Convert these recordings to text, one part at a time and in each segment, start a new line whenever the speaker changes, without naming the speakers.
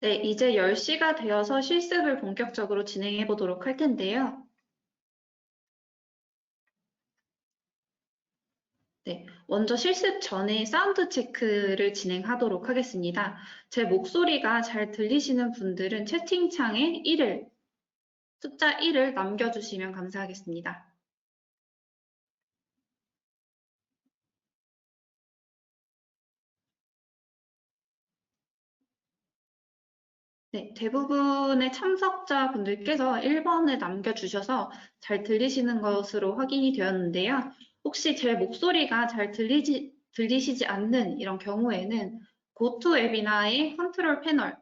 네, 이제 10시가 되어서 실습을 본격적으로 진행해 보도록 할 텐데요. 네, 먼저 실습 전에 사운드 체크를 진행하도록 하겠습니다. 제 목소리가 잘 들리시는 분들은 채팅창에 숫자 1을 남겨주시면 감사하겠습니다. 네, 대부분의 참석자분들께서 1번을 남겨주셔서 잘 들리시는 것으로 확인이 되었는데요. 혹시 제 목소리가 잘 들리시지 않는 이런 경우에는 고토웨비나의 컨트롤 패널에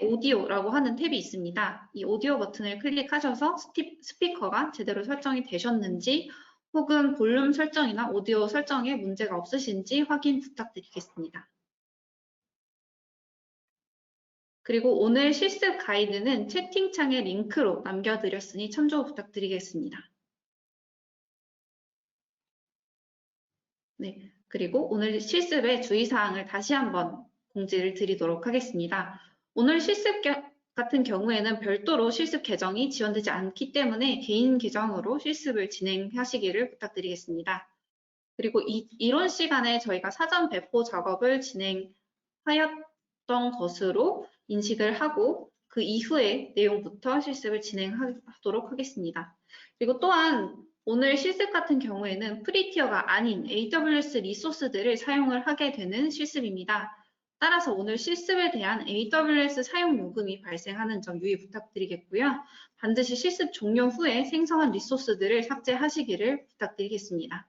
오디오라고 하는 탭이 있습니다. 이 오디오 버튼을 클릭하셔서 스피커가 제대로 설정이 되셨는지 혹은 볼륨 설정이나 오디오 설정에 문제가 없으신지 확인 부탁드리겠습니다. 그리고 오늘 실습 가이드는 채팅창에 링크로 남겨드렸으니 참조 부탁드리겠습니다. 네, 그리고 오늘 실습의 주의사항을 다시 한번 공지를 드리도록 하겠습니다. 오늘 실습 같은 경우에는 별도로 실습 계정이 지원되지 않기 때문에 개인 계정으로 실습을 진행하시기를 부탁드리겠습니다. 그리고 이론 시간에 저희가 사전 배포 작업을 진행하였던 것으로 인식을 하고 그 이후의 내용부터 실습을 진행하도록 하겠습니다. 그리고 또한 오늘 실습 같은 경우에는 프리티어가 아닌 AWS 리소스들을 사용을 하게 되는 실습입니다. 따라서 오늘 실습에 대한 AWS 사용 요금이 발생하는 점 유의 부탁드리겠고요. 반드시 실습 종료 후에 생성한 리소스들을 삭제하시기를 부탁드리겠습니다.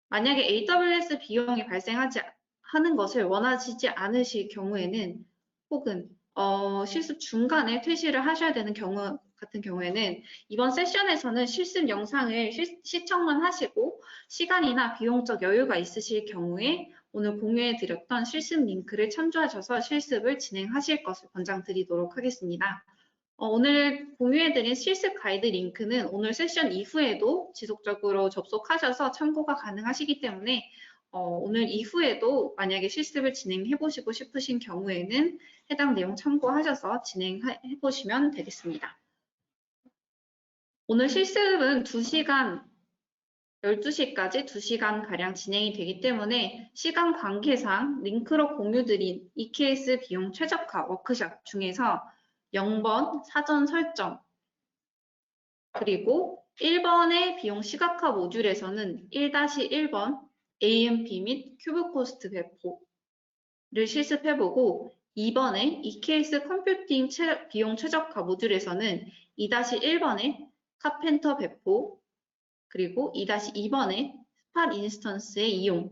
만약에 AWS 비용이 발생하지 하는 것을 원하시지 않으실 경우에는 혹은 실습 중간에 퇴실을 하셔야 되는 경우 같은 경우에는 이번 세션에서는 실습 영상을 시청만 하시고 시간이나 비용적 여유가 있으실 경우에 오늘 공유해 드렸던 실습 링크를 참조하셔서 실습을 진행하실 것을 권장드리도록 하겠습니다. 오늘 공유해드린 실습 가이드 링크는 오늘 세션 이후에도 지속적으로 접속하셔서 참고가 가능하시기 때문에 오늘 이후에도 만약에 실습을 진행해 보시고 싶으신 경우에는 해당 내용 참고하셔서 진행해 보시면 되겠습니다. 오늘 실습은 2시간, 12시까지 2시간가량 진행이 되기 때문에 시간 관계상 링크로 공유드린 EKS 비용 최적화 워크숍 중에서 0번 사전 설정, 그리고 1번의 비용 시각화 모듈에서는 1-1번 AMP 및 큐브 코스트 배포를 실습해보고 2번의 EKS 컴퓨팅 비용 최적화 모듈에서는 2-1번의 카펜터 배포, 그리고 2-2번의 스팟 인스턴스의 이용,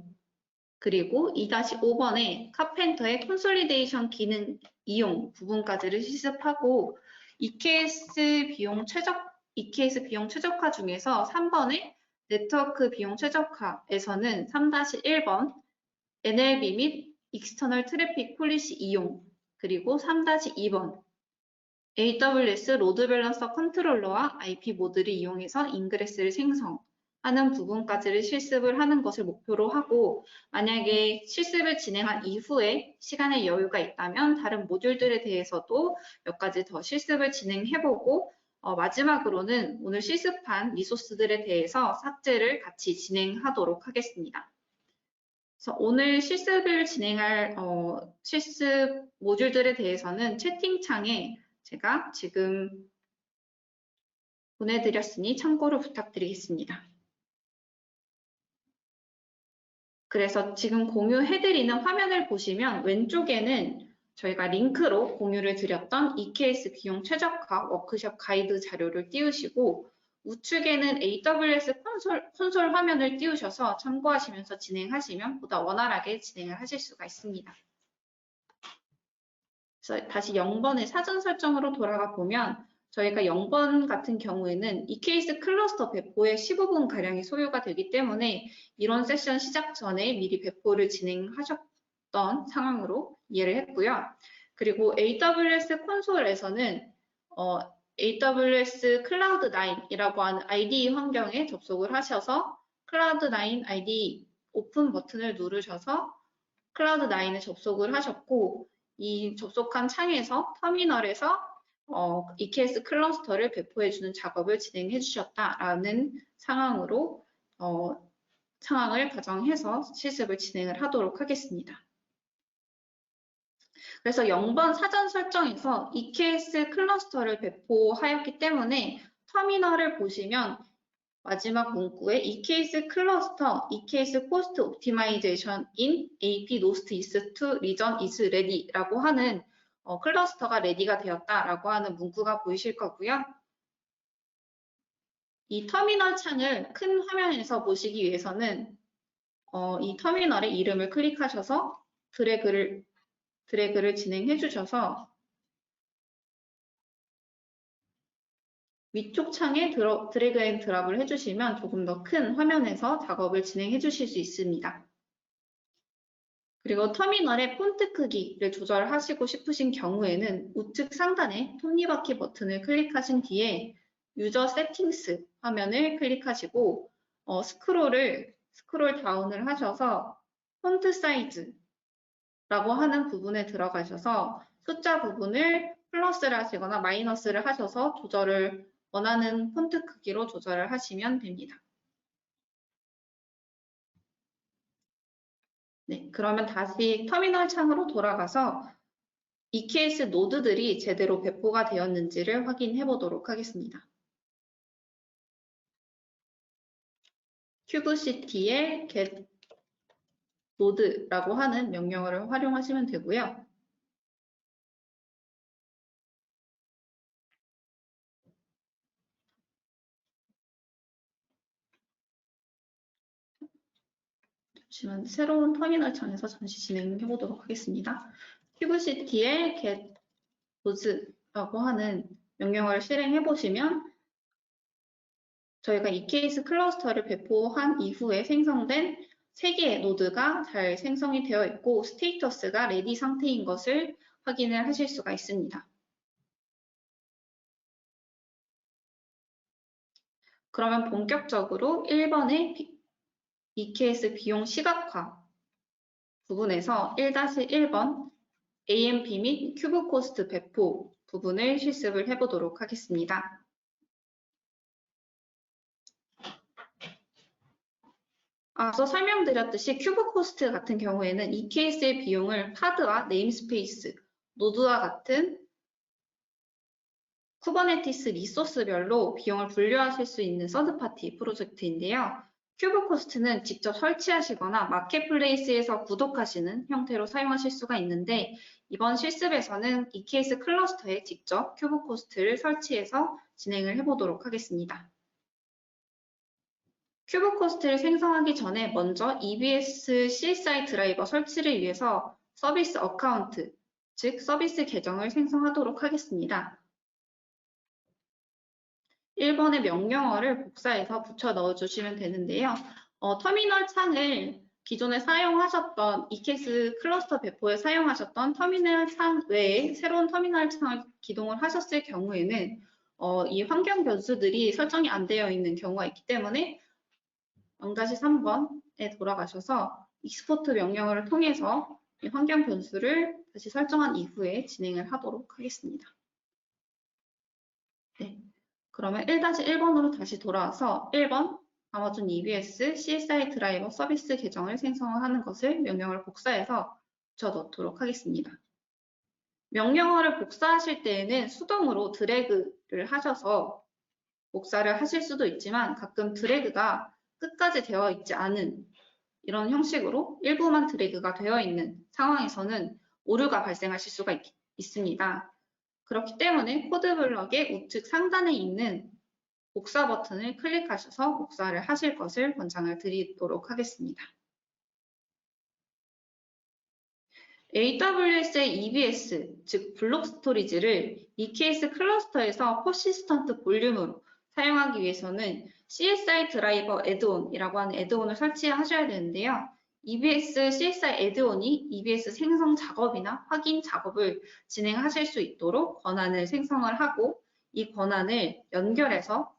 그리고 2-5번의 카펜터의 콘솔리데이션 기능 이용 부분까지를 실습하고 EKS 비용 최적화 중에서 3번의 네트워크 비용 최적화에서는 3-1번 NLB 및 익스터널 트래픽 폴리시 이용, 그리고 3-2번 AWS 로드 밸런서 컨트롤러와 IP 모드를 이용해서 인그레스를 생성하는 부분까지를 실습을 하는 것을 목표로 하고 만약에 실습을 진행한 이후에 시간의 여유가 있다면 다른 모듈들에 대해서도 몇 가지 더 실습을 진행해보고 마지막으로는 오늘 실습한 리소스들에 대해서 삭제를 같이 진행하도록 하겠습니다. 그래서 오늘 실습을 진행할 실습 모듈들에 대해서는 채팅창에 제가 지금 보내드렸으니 참고를 부탁드리겠습니다. 그래서 지금 공유해드리는 화면을 보시면 왼쪽에는 저희가 링크로 공유를 드렸던 EKS 비용 최적화 워크숍 가이드 자료를 띄우시고 우측에는 AWS 콘솔 화면을 띄우셔서 참고하시면서 진행하시면 보다 원활하게 진행을 하실 수가 있습니다. 그래서 다시 0번의 사전 설정으로 돌아가 보면 저희가 0번 같은 경우에는 EKS 클러스터 배포에 15분가량이 소요가 되기 때문에 이런 세션 시작 전에 미리 배포를 진행하셨던 상황으로 이해를 했고요. 그리고 AWS 콘솔에서는 AWS 클라우드 9이라고 하는 IDE 환경에 접속을 하셔서 클라우드 9 IDE 오픈 버튼을 누르셔서 클라우드 9에 접속을 하셨고 이 접속한 창에서 터미널에서 EKS 클러스터를 배포해주는 작업을 진행해 주셨다라는 상황을 가정해서 실습을 진행을 하도록 하겠습니다. 그래서 0번 사전 설정에서 EKS 클러스터를 배포하였기 때문에 터미널을 보시면 마지막 문구에 EKS 클러스터, EKS cost optimization in AP North East region is ready 라고 하는 클러스터가 레디가 되었다라고 하는 문구가 보이실 거고요. 이 터미널 창을 큰 화면에서 보시기 위해서는 이 터미널의 이름을 클릭하셔서 드래그를 진행해 주셔서 위쪽 창에 드래그 앤 드랍을 해주시면 조금 더 큰 화면에서 작업을 진행해 주실 수 있습니다. 그리고 터미널의 폰트 크기를 조절하시고 싶으신 경우에는 우측 상단에 톱니바퀴 버튼을 클릭하신 뒤에 유저 세팅스 화면을 클릭하시고 스크롤 다운을 하셔서 폰트 사이즈라고 하는 부분에 들어가셔서 숫자 부분을 플러스를 하시거나 마이너스를 하셔서 원하는 폰트 크기로 조절을 하시면 됩니다. 네, 그러면 다시 터미널 창으로 돌아가서 EKS 노드들이 제대로 배포가 되었는지를 확인해 보도록 하겠습니다. kubectl get node라고 하는 명령어를 활용하시면 되고요. 잠시만 새로운 터미널 창에서 잠시 진행해 보도록 하겠습니다. kubectl get node라고 하는 명령어를 실행해 보시면 저희가 EKS 클러스터를 배포한 이후에 생성된 3개의 노드가 잘 생성이 되어 있고 스테이터스가 레디 상태인 것을 확인을 하실 수가 있습니다. 그러면 본격적으로 1번의 EKS 비용 시각화 부분에서 1-1번 AMP 및 큐브 코스트 배포 부분을 실습을 해보도록 하겠습니다. 앞서 설명드렸듯이 큐브 코스트 같은 경우에는 EKS의 비용을 파드와 네임스페이스, 노드와 같은 쿠버네티스 리소스별로 비용을 분류하실 수 있는 서드파티 프로젝트인데요. 큐브 코스트는 직접 설치하시거나 마켓플레이스에서 구독하시는 형태로 사용하실 수가 있는데 이번 실습에서는 EKS 클러스터에 직접 큐브 코스트를 설치해서 진행을 해보도록 하겠습니다. 큐브 코스트를 생성하기 전에 먼저 EBS CSI 드라이버 설치를 위해서 서비스 어카운트, 즉 서비스 계정을 생성하도록 하겠습니다. 1번의 명령어를 복사해서 붙여 넣어주시면 되는데요. 터미널 창을 기존에 사용하셨던 EKS 클러스터 배포에 사용하셨던 터미널 창 외에 새로운 터미널 창을 기동을 하셨을 경우에는 이 환경 변수들이 설정이 안 되어 있는 경우가 있기 때문에 0-3번에 돌아가셔서 익스포트 명령어를 통해서 이 환경 변수를 다시 설정한 이후에 진행을 하도록 하겠습니다. 네. 그러면 1-1번으로 다시 돌아와서 1번 아마존 EBS CSI 드라이버 서비스 계정을 생성하는 것을 명령어를 복사해서 붙여 넣도록 하겠습니다. 명령어를 복사하실 때에는 수동으로 드래그를 하셔서 복사를 하실 수도 있지만 가끔 드래그가 끝까지 되어 있지 않은 이런 형식으로 일부만 드래그가 되어 있는 상황에서는 오류가 발생하실 수가 있습니다. 그렇기 때문에 코드블럭의 우측 상단에 있는 복사 버튼을 클릭하셔서 복사를 하실 것을 권장을 드리도록 하겠습니다. AWS의 EBS, 즉 블록 스토리지를 EKS 클러스터에서 퍼시스턴트 볼륨으로 사용하기 위해서는 CSI 드라이버 애드온이라고 하는 애드온을 설치하셔야 되는데요. EBS CSI 애드온이 EBS 생성 작업이나 확인 작업을 진행하실 수 있도록 권한을 생성을 하고 이 권한을 연결해서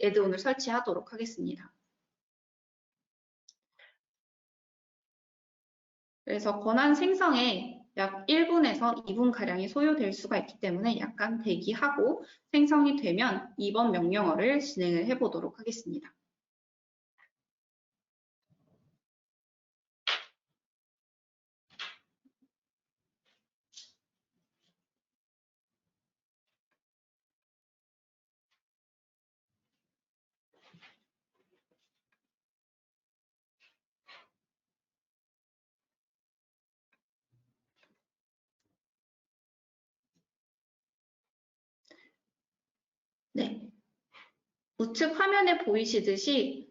애드온을 설치하도록 하겠습니다. 그래서 권한 생성에 약 1분에서 2분가량이 소요될 수가 있기 때문에 약간 대기하고 생성이 되면 이번 명령어를 진행을 해보도록 하겠습니다. 네. 우측 화면에 보이시듯이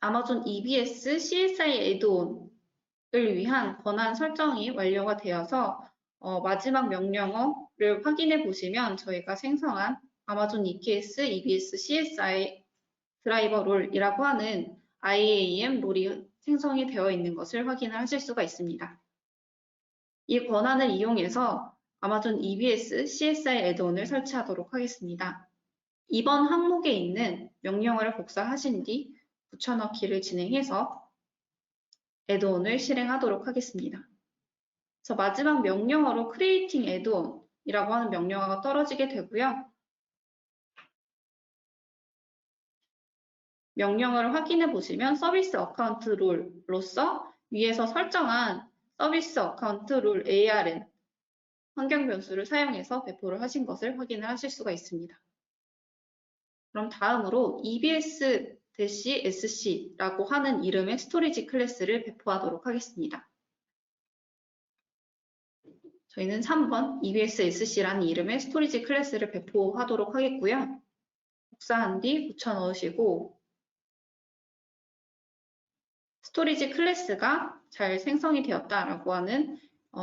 아마존 EBS CSI 애드온을 위한 권한 설정이 완료가 되어서 마지막 명령어를 확인해 보시면 저희가 생성한 아마존 EKS, EBS, CSI 드라이버 롤이라고 하는 IAM 롤이 생성이 되어 있는 것을 확인을 하실 수가 있습니다. 이 권한을 이용해서 아마존 EBS CSI 애드온을 설치하도록 하겠습니다. 이번 항목에 있는 명령어를 복사하신 뒤 붙여넣기를 진행해서 애드온을 실행하도록 하겠습니다. 그래서 마지막 명령어로 creating add-on이라고 하는 명령어가 떨어지게 되고요. 명령어를 확인해 보시면 서비스 어카운트 롤로서 위에서 설정한 서비스 어카운트 롤 ARN 환경 변수를 사용해서 배포를 하신 것을 확인을 하실 수가 있습니다. 그럼 다음으로 EBS-SC라고 하는 이름의 스토리지 클래스를 배포하도록 하겠습니다. 저희는 3번 EBS-SC라는 이름의 스토리지 클래스를 배포하도록 하겠고요. 복사한 뒤 붙여 넣으시고 스토리지 클래스가 잘 생성이 되었다라고 하는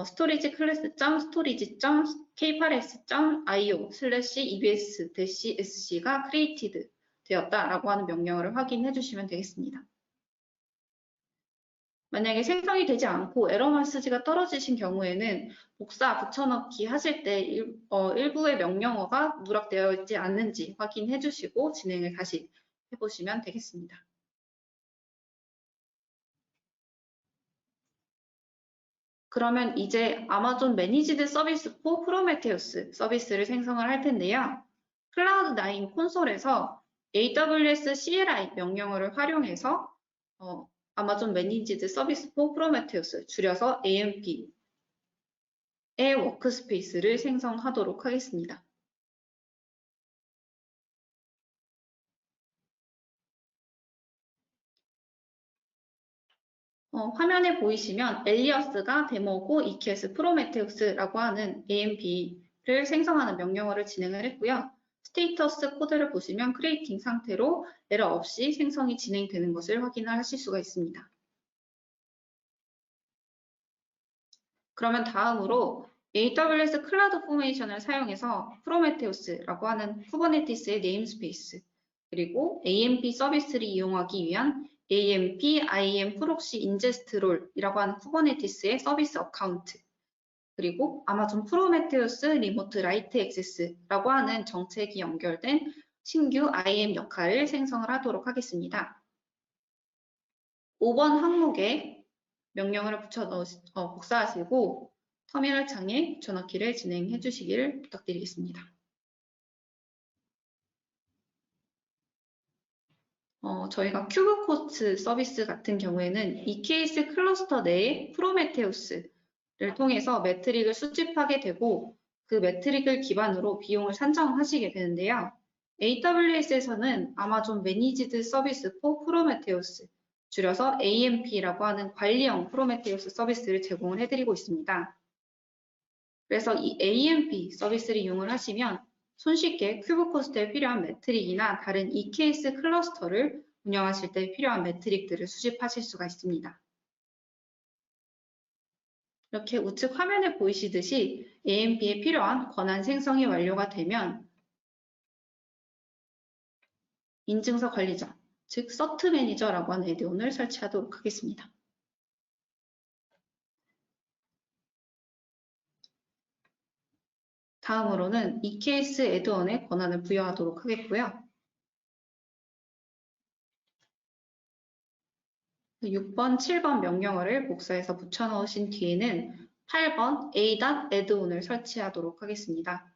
스토리지 클래스.storage.k8s.io/ebs-sc가 created 되었다라고 하는 명령어를 확인해 주시면 되겠습니다. 만약에 생성이 되지 않고 에러 메시지가 떨어지신 경우에는 복사, 붙여넣기 하실 때 일부의 명령어가 누락되어 있지 않는지 확인해 주시고 진행을 다시 해보시면 되겠습니다. 그러면 이제 아마존 매니지드 서비스 포 프로메테우스 서비스를 생성을 할 텐데요. 클라우드9 콘솔에서 AWS CLI 명령어를 활용해서 아마존 매니지드 서비스 포 프로메테우스 줄여서 AMP의 워크스페이스를 생성하도록 하겠습니다. 화면에 보이시면 엘리어스가 데모고 EKS 프로메테우스라고 하는 AMP를 생성하는 명령어를 진행을 했고요. 스테이터스 코드를 보시면 크리에이팅 상태로 에러 없이 생성이 진행되는 것을 확인을 하실 수가 있습니다. 그러면 다음으로 AWS 클라우드 포메이션을 사용해서 프로메테우스라고 하는 쿠버네티스의 네임스페이스 그리고 AMP 서비스를 이용하기 위한 AMP IAM 프록시 인제스트 롤이라고 하는 쿠버네티스의 서비스 어카운트 그리고 아마존 프로메테우스 리모트 라이트 액세스라고 하는 정책이 연결된 신규 IAM 역할을 생성을 하도록 하겠습니다. 5번 항목에 명령어를 복사하시고 터미널 창에 붙여넣기를 진행해 주시기를 부탁드리겠습니다. 저희가 큐브코스 서비스 같은 경우에는 EKS 클러스터 내에 프로메테우스를 통해서 매트릭을 수집하게 되고 그 매트릭을 기반으로 비용을 산정하시게 되는데요. AWS에서는 아마존 매니지드 서비스 포 프로메테우스 줄여서 AMP라고 하는 관리형 프로메테우스 서비스를 제공을 해드리고 있습니다. 그래서 이 AMP 서비스를 이용을 하시면 손쉽게 큐브코스트에 필요한 매트릭이나 다른 EKS 클러스터를 운영하실 때 필요한 매트릭들을 수집하실 수가 있습니다. 이렇게 우측 화면에 보이시듯이 AMP에 필요한 권한 생성이 완료가 되면 인증서 관리자, 즉 서트 매니저라고 하는 애드온을 설치하도록 하겠습니다. 다음으로는 EKS 애드온에 권한을 부여하도록 하겠고요. 6번, 7번 명령어를 복사해서 붙여 넣으신 뒤에는 8번 a.addon을 설치하도록 하겠습니다.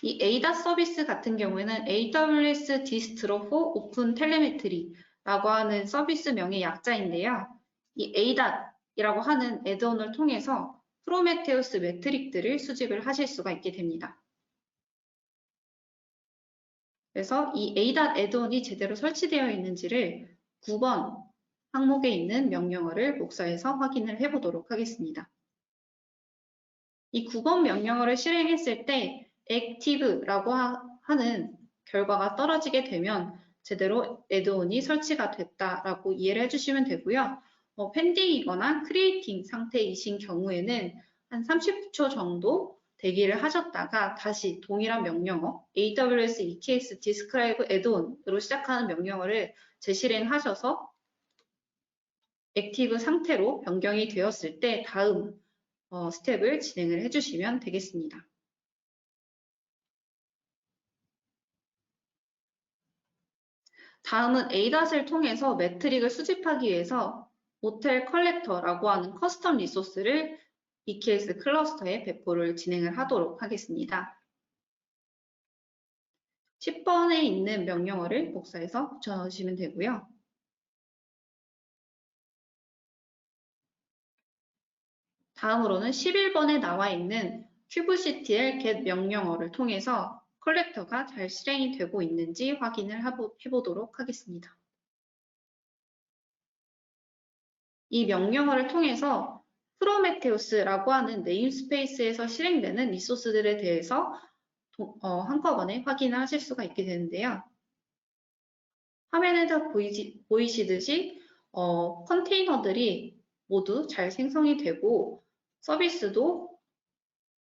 이 a.dot 서비스 같은 경우에는 AWS Distro for Open Telemetry라고 하는 서비스명의 약자인데요. 이 a.dot이라고 하는 애드온을 통해서 프로메테우스 매트릭들을 수집을 하실 수가 있게 됩니다. 그래서 이 a.dot 애드온이 제대로 설치되어 있는지를 9번 항목에 있는 명령어를 복사해서 확인을 해보도록 하겠습니다. 이 9번 명령어를 실행했을 때 active라고 하는 결과가 떨어지게 되면 제대로 애드온이 설치가 됐다라고 이해를 해주시면 되고요. 펜딩이거나 크리에이팅 상태이신 경우에는 한 30초 정도 대기를 하셨다가 다시 동일한 명령어 AWS EKS Describe Add-on으로 시작하는 명령어를 재실행하셔서 액티브 상태로 변경이 되었을 때 다음 스텝을 진행을 해주시면 되겠습니다. 다음은 a.dot을 통해서 매트릭을 수집하기 위해서 모텔 컬렉터라고 하는 커스텀 리소스를 EKS 클러스터에 배포를 진행을 하도록 하겠습니다. 10번에 있는 명령어를 복사해서 붙여넣으시면 되고요. 다음으로는 11번에 나와 있는 kubectl get 명령어를 통해서 컬렉터가 잘 실행이 되고 있는지 확인을 해보도록 하겠습니다. 이 명령어를 통해서 프로메테우스라고 하는 네임스페이스에서 실행되는 리소스들에 대해서 한꺼번에 확인을 하실 수가 있게 되는데요. 화면에서 보이시듯이 컨테이너들이 모두 잘 생성이 되고 서비스도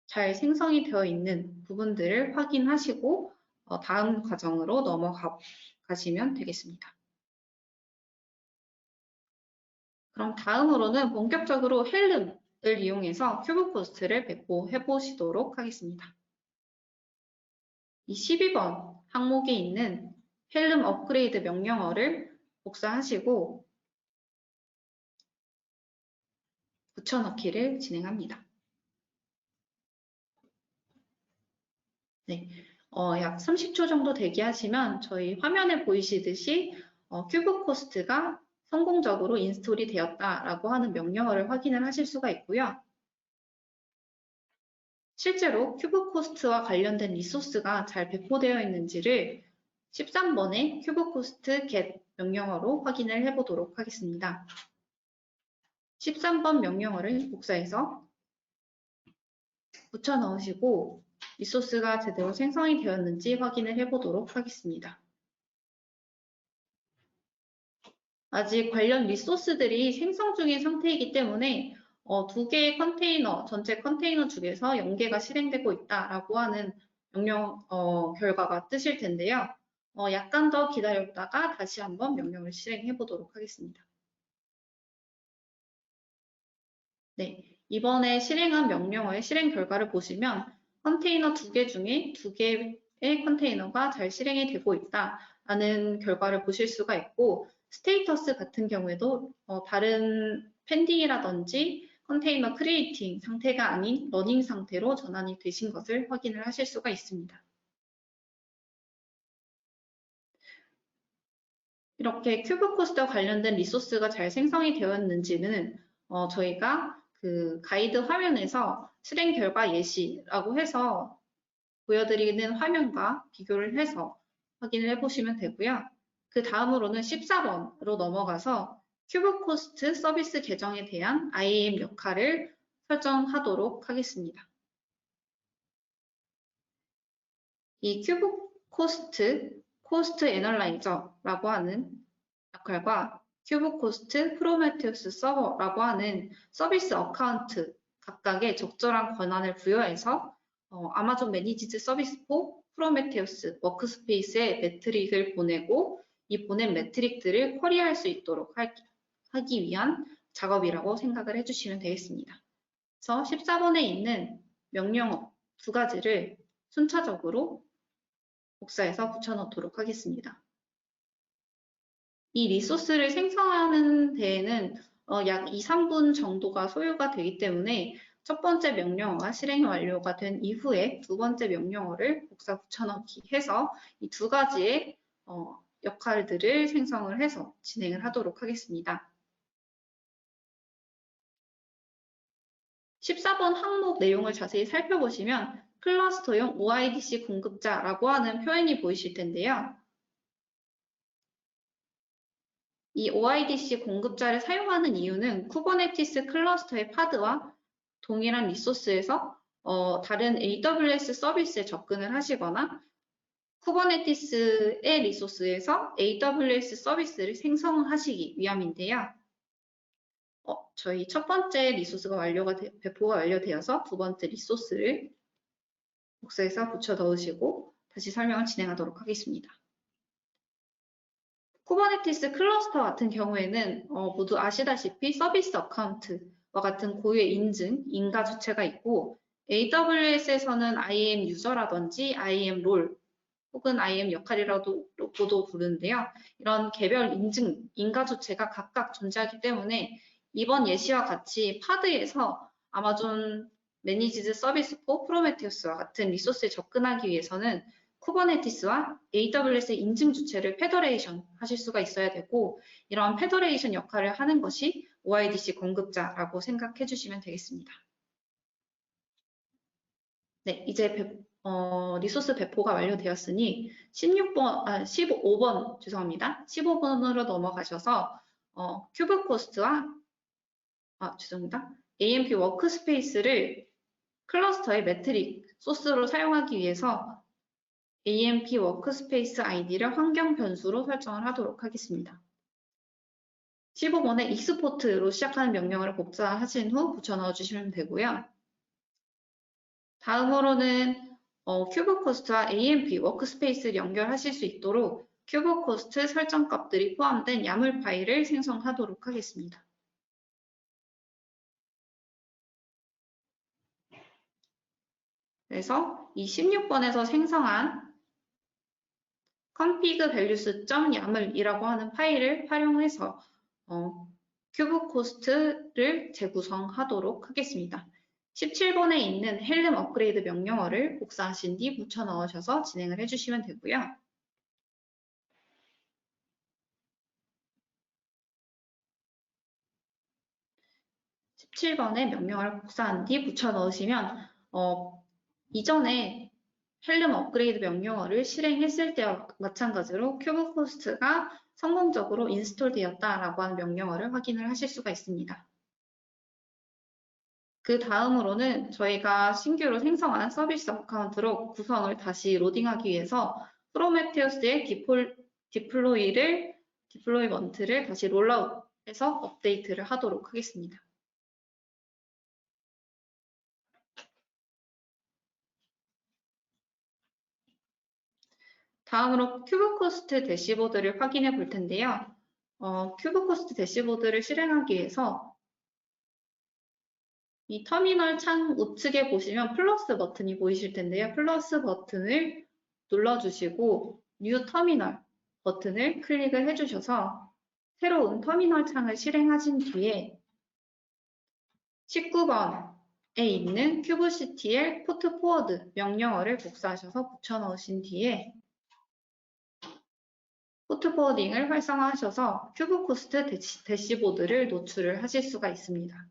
잘 생성이 되어 있는 부분들을 확인하시고 다음 과정으로 넘어가시면 되겠습니다. 그럼 다음으로는 본격적으로 헬름을 이용해서 큐브코스트를 배포해 보시도록 하겠습니다. 이 12번 항목에 있는 헬름 업그레이드 명령어를 복사하시고 붙여넣기를 진행합니다. 네, 약 30초 정도 대기하시면 저희 화면에 보이시듯이 큐브 코스트가 성공적으로 인스톨이 되었다라고 하는 명령어를 확인을 하실 수가 있고요. 실제로 큐브 코스트와 관련된 리소스가 잘 배포되어 있는지를 13번의 큐브 코스트 get 명령어로 확인을 해보도록 하겠습니다. 13번 명령어를 복사해서 붙여 넣으시고 리소스가 제대로 생성이 되었는지 확인을 해보도록 하겠습니다. 아직 관련 리소스들이 생성 중인 상태이기 때문에 두 개의 컨테이너, 전체 컨테이너 중에서 연계가 실행되고 있다라고 하는 명령 결과가 뜨실 텐데요. 약간 더 기다렸다가 다시 한번 명령을 실행해 보도록 하겠습니다. 네, 이번에 실행한 명령어의 실행 결과를 보시면 컨테이너 두 개 중에 두 개의 컨테이너가 잘 실행이 되고 있다라는 결과를 보실 수가 있고 스테이터스 같은 경우에도 다른 펜딩이라든지 컨테이너 크리에이팅 상태가 아닌 러닝 상태로 전환이 되신 것을 확인을 하실 수가 있습니다. 이렇게 큐브 코스트와 관련된 리소스가 잘 생성이 되었는지는 저희가 그 가이드 화면에서 실행 결과 예시라고 해서 보여드리는 화면과 비교를 해서 확인을 해보시면 되고요. 그 다음으로는 14번으로 넘어가서 큐브 코스트 서비스 계정에 대한 IAM 역할을 설정하도록 하겠습니다. 이 큐브 코스트 애널라이저라고 하는 역할과 큐브 코스트 프로메테우스 서버라고 하는 서비스 어카운트 각각의 적절한 권한을 부여해서 아마존 매니지드 서비스 포 프로메테우스 워크스페이스에 매트릭을 보내고 이 보낸 매트릭들을 쿼리할 수 있도록 하기 위한 작업이라고 생각을 해주시면 되겠습니다. 그래서 14번에 있는 명령어 두 가지를 순차적으로 복사해서 붙여넣도록 하겠습니다. 이 리소스를 생성하는 데에는 약 2, 3분 정도가 소요가 되기 때문에 첫 번째 명령어가 실행이 완료가 된 이후에 두 번째 명령어를 복사 붙여넣기 해서 이 두 가지의 역할들을 생성을 해서 진행을 하도록 하겠습니다. 14번 항목 내용을 자세히 살펴보시면 클러스터용 OIDC 공급자라고 하는 표현이 보이실 텐데요. 이 OIDC 공급자를 사용하는 이유는 쿠버네티스 클러스터의 파드와 동일한 리소스에서 다른 AWS 서비스에 접근을 하시거나 쿠버네티스의 리소스에서 AWS 서비스를 생성하시기 위함인데요. 저희 첫 번째 리소스가 배포가 완료되어서 두 번째 리소스를 복사해서 붙여 넣으시고 다시 설명을 진행하도록 하겠습니다. 쿠버네티스 클러스터 같은 경우에는 모두 아시다시피 서비스 어카운트와 같은 고유의 인증, 인가 주체가 있고 AWS에서는 IAM 유저라든지 IAM 롤 혹은 IAM 역할이라고도 부르는데요. 이런 개별 인증, 인가 주체가 각각 존재하기 때문에 이번 예시와 같이 파드에서 아마존 매니지드 서비스 포 프로메테우스와 같은 리소스에 접근하기 위해서는 쿠버네티스와 AWS의 인증 주체를 페더레이션 하실 수가 있어야 되고 이런 페더레이션 역할을 하는 것이 OIDC 공급자라고 생각해 주시면 되겠습니다. 네, 이제 리소스 배포가 완료되었으니 15번 죄송합니다. 15번으로 넘어가셔서 큐브 코스트와 죄송합니다. AMP 워크스페이스를 클러스터의 매트릭 소스로 사용하기 위해서 AMP 워크스페이스 아이디를 환경 변수로 설정을 하도록 하겠습니다. 15번에 익스포트로 시작하는 명령어를 복사하신 후 붙여 넣어주시면 되고요. 다음으로는 큐브 코스트와 AMP 워크스페이스를 연결하실 수 있도록 큐브 코스트 설정 값들이 포함된 야물 파일을 생성하도록 하겠습니다. 그래서 이 16번에서 생성한 config values.yamal이라고 하는 파일을 활용해서 큐브 코스트를 재구성하도록 하겠습니다. 17번에 있는 헬름 업그레이드 명령어를 복사하신 뒤 붙여 넣으셔서 진행을 해주시면 되고요. (17번에) 명령어를 복사한 뒤 붙여 넣으시면 이전에 헬름 업그레이드 명령어를 실행했을 때와 마찬가지로 큐브 코스트가 성공적으로 인스톨 되었다라고 하는 명령어를 확인을 하실 수가 있습니다. 그 다음으로는 저희가 신규로 생성한 서비스 어카운트로 구성을 다시 로딩하기 위해서 프로메테우스의 디플로이먼트를 다시 롤아웃해서 업데이트를 하도록 하겠습니다. 다음으로 큐브 코스트 대시보드를 확인해 볼 텐데요. 큐브 코스트 대시보드를 실행하기 위해서 이 터미널 창 우측에 보시면 플러스 버튼이 보이실 텐데요. 플러스 버튼을 눌러주시고 뉴 터미널 버튼을 클릭을 해주셔서 새로운 터미널 창을 실행하신 뒤에 19번에 있는 kubectl port forward 명령어를 복사하셔서 붙여 넣으신 뒤에 포트 포워딩을 활성화하셔서 큐브 코스트 대시보드를 노출을 하실 수가 있습니다.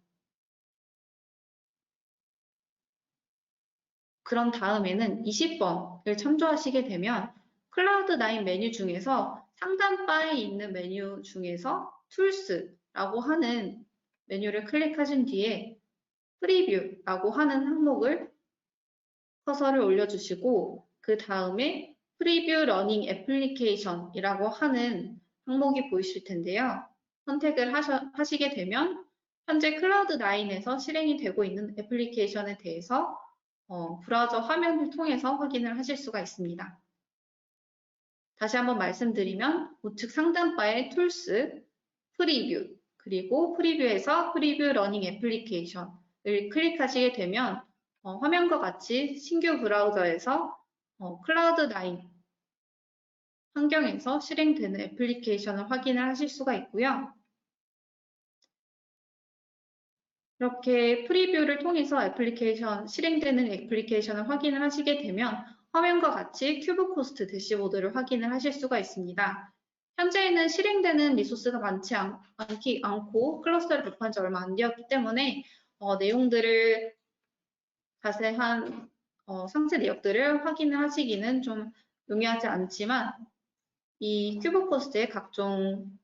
그런 다음에는 20번을 참조하시게 되면 클라우드9 메뉴 중에서 상단바에 있는 메뉴 중에서 툴스라고 하는 메뉴를 클릭하신 뒤에 프리뷰라고 하는 항목을 커서를 올려주시고 그 다음에 프리뷰 러닝 애플리케이션이라고 하는 항목이 보이실 텐데요. 선택을 하시게 되면 현재 클라우드9에서 실행이 되고 있는 애플리케이션에 대해서 브라우저 화면을 통해서 확인을 하실 수가 있습니다. 다시 한번 말씀드리면 우측 상단바에 툴스, 프리뷰, 그리고 프리뷰에서 프리뷰 러닝 애플리케이션을 클릭하시게 되면 화면과 같이 신규 브라우저에서 클라우드9 환경에서 실행되는 애플리케이션을 확인을 하실 수가 있고요. 이렇게 프리뷰를 통해서 실행되는 애플리케이션을 확인을 하시게 되면 화면과 같이 큐브 코스트 대시보드를 확인을 하실 수가 있습니다. 현재는 실행되는 리소스가 많지 않고 클러스터를 도입한 지 얼마 안 되었기 때문에 내용들을 자세한 상세 내역들을 확인을 하시기는 좀 용이하지 않지만 이 큐브 코스트의 각종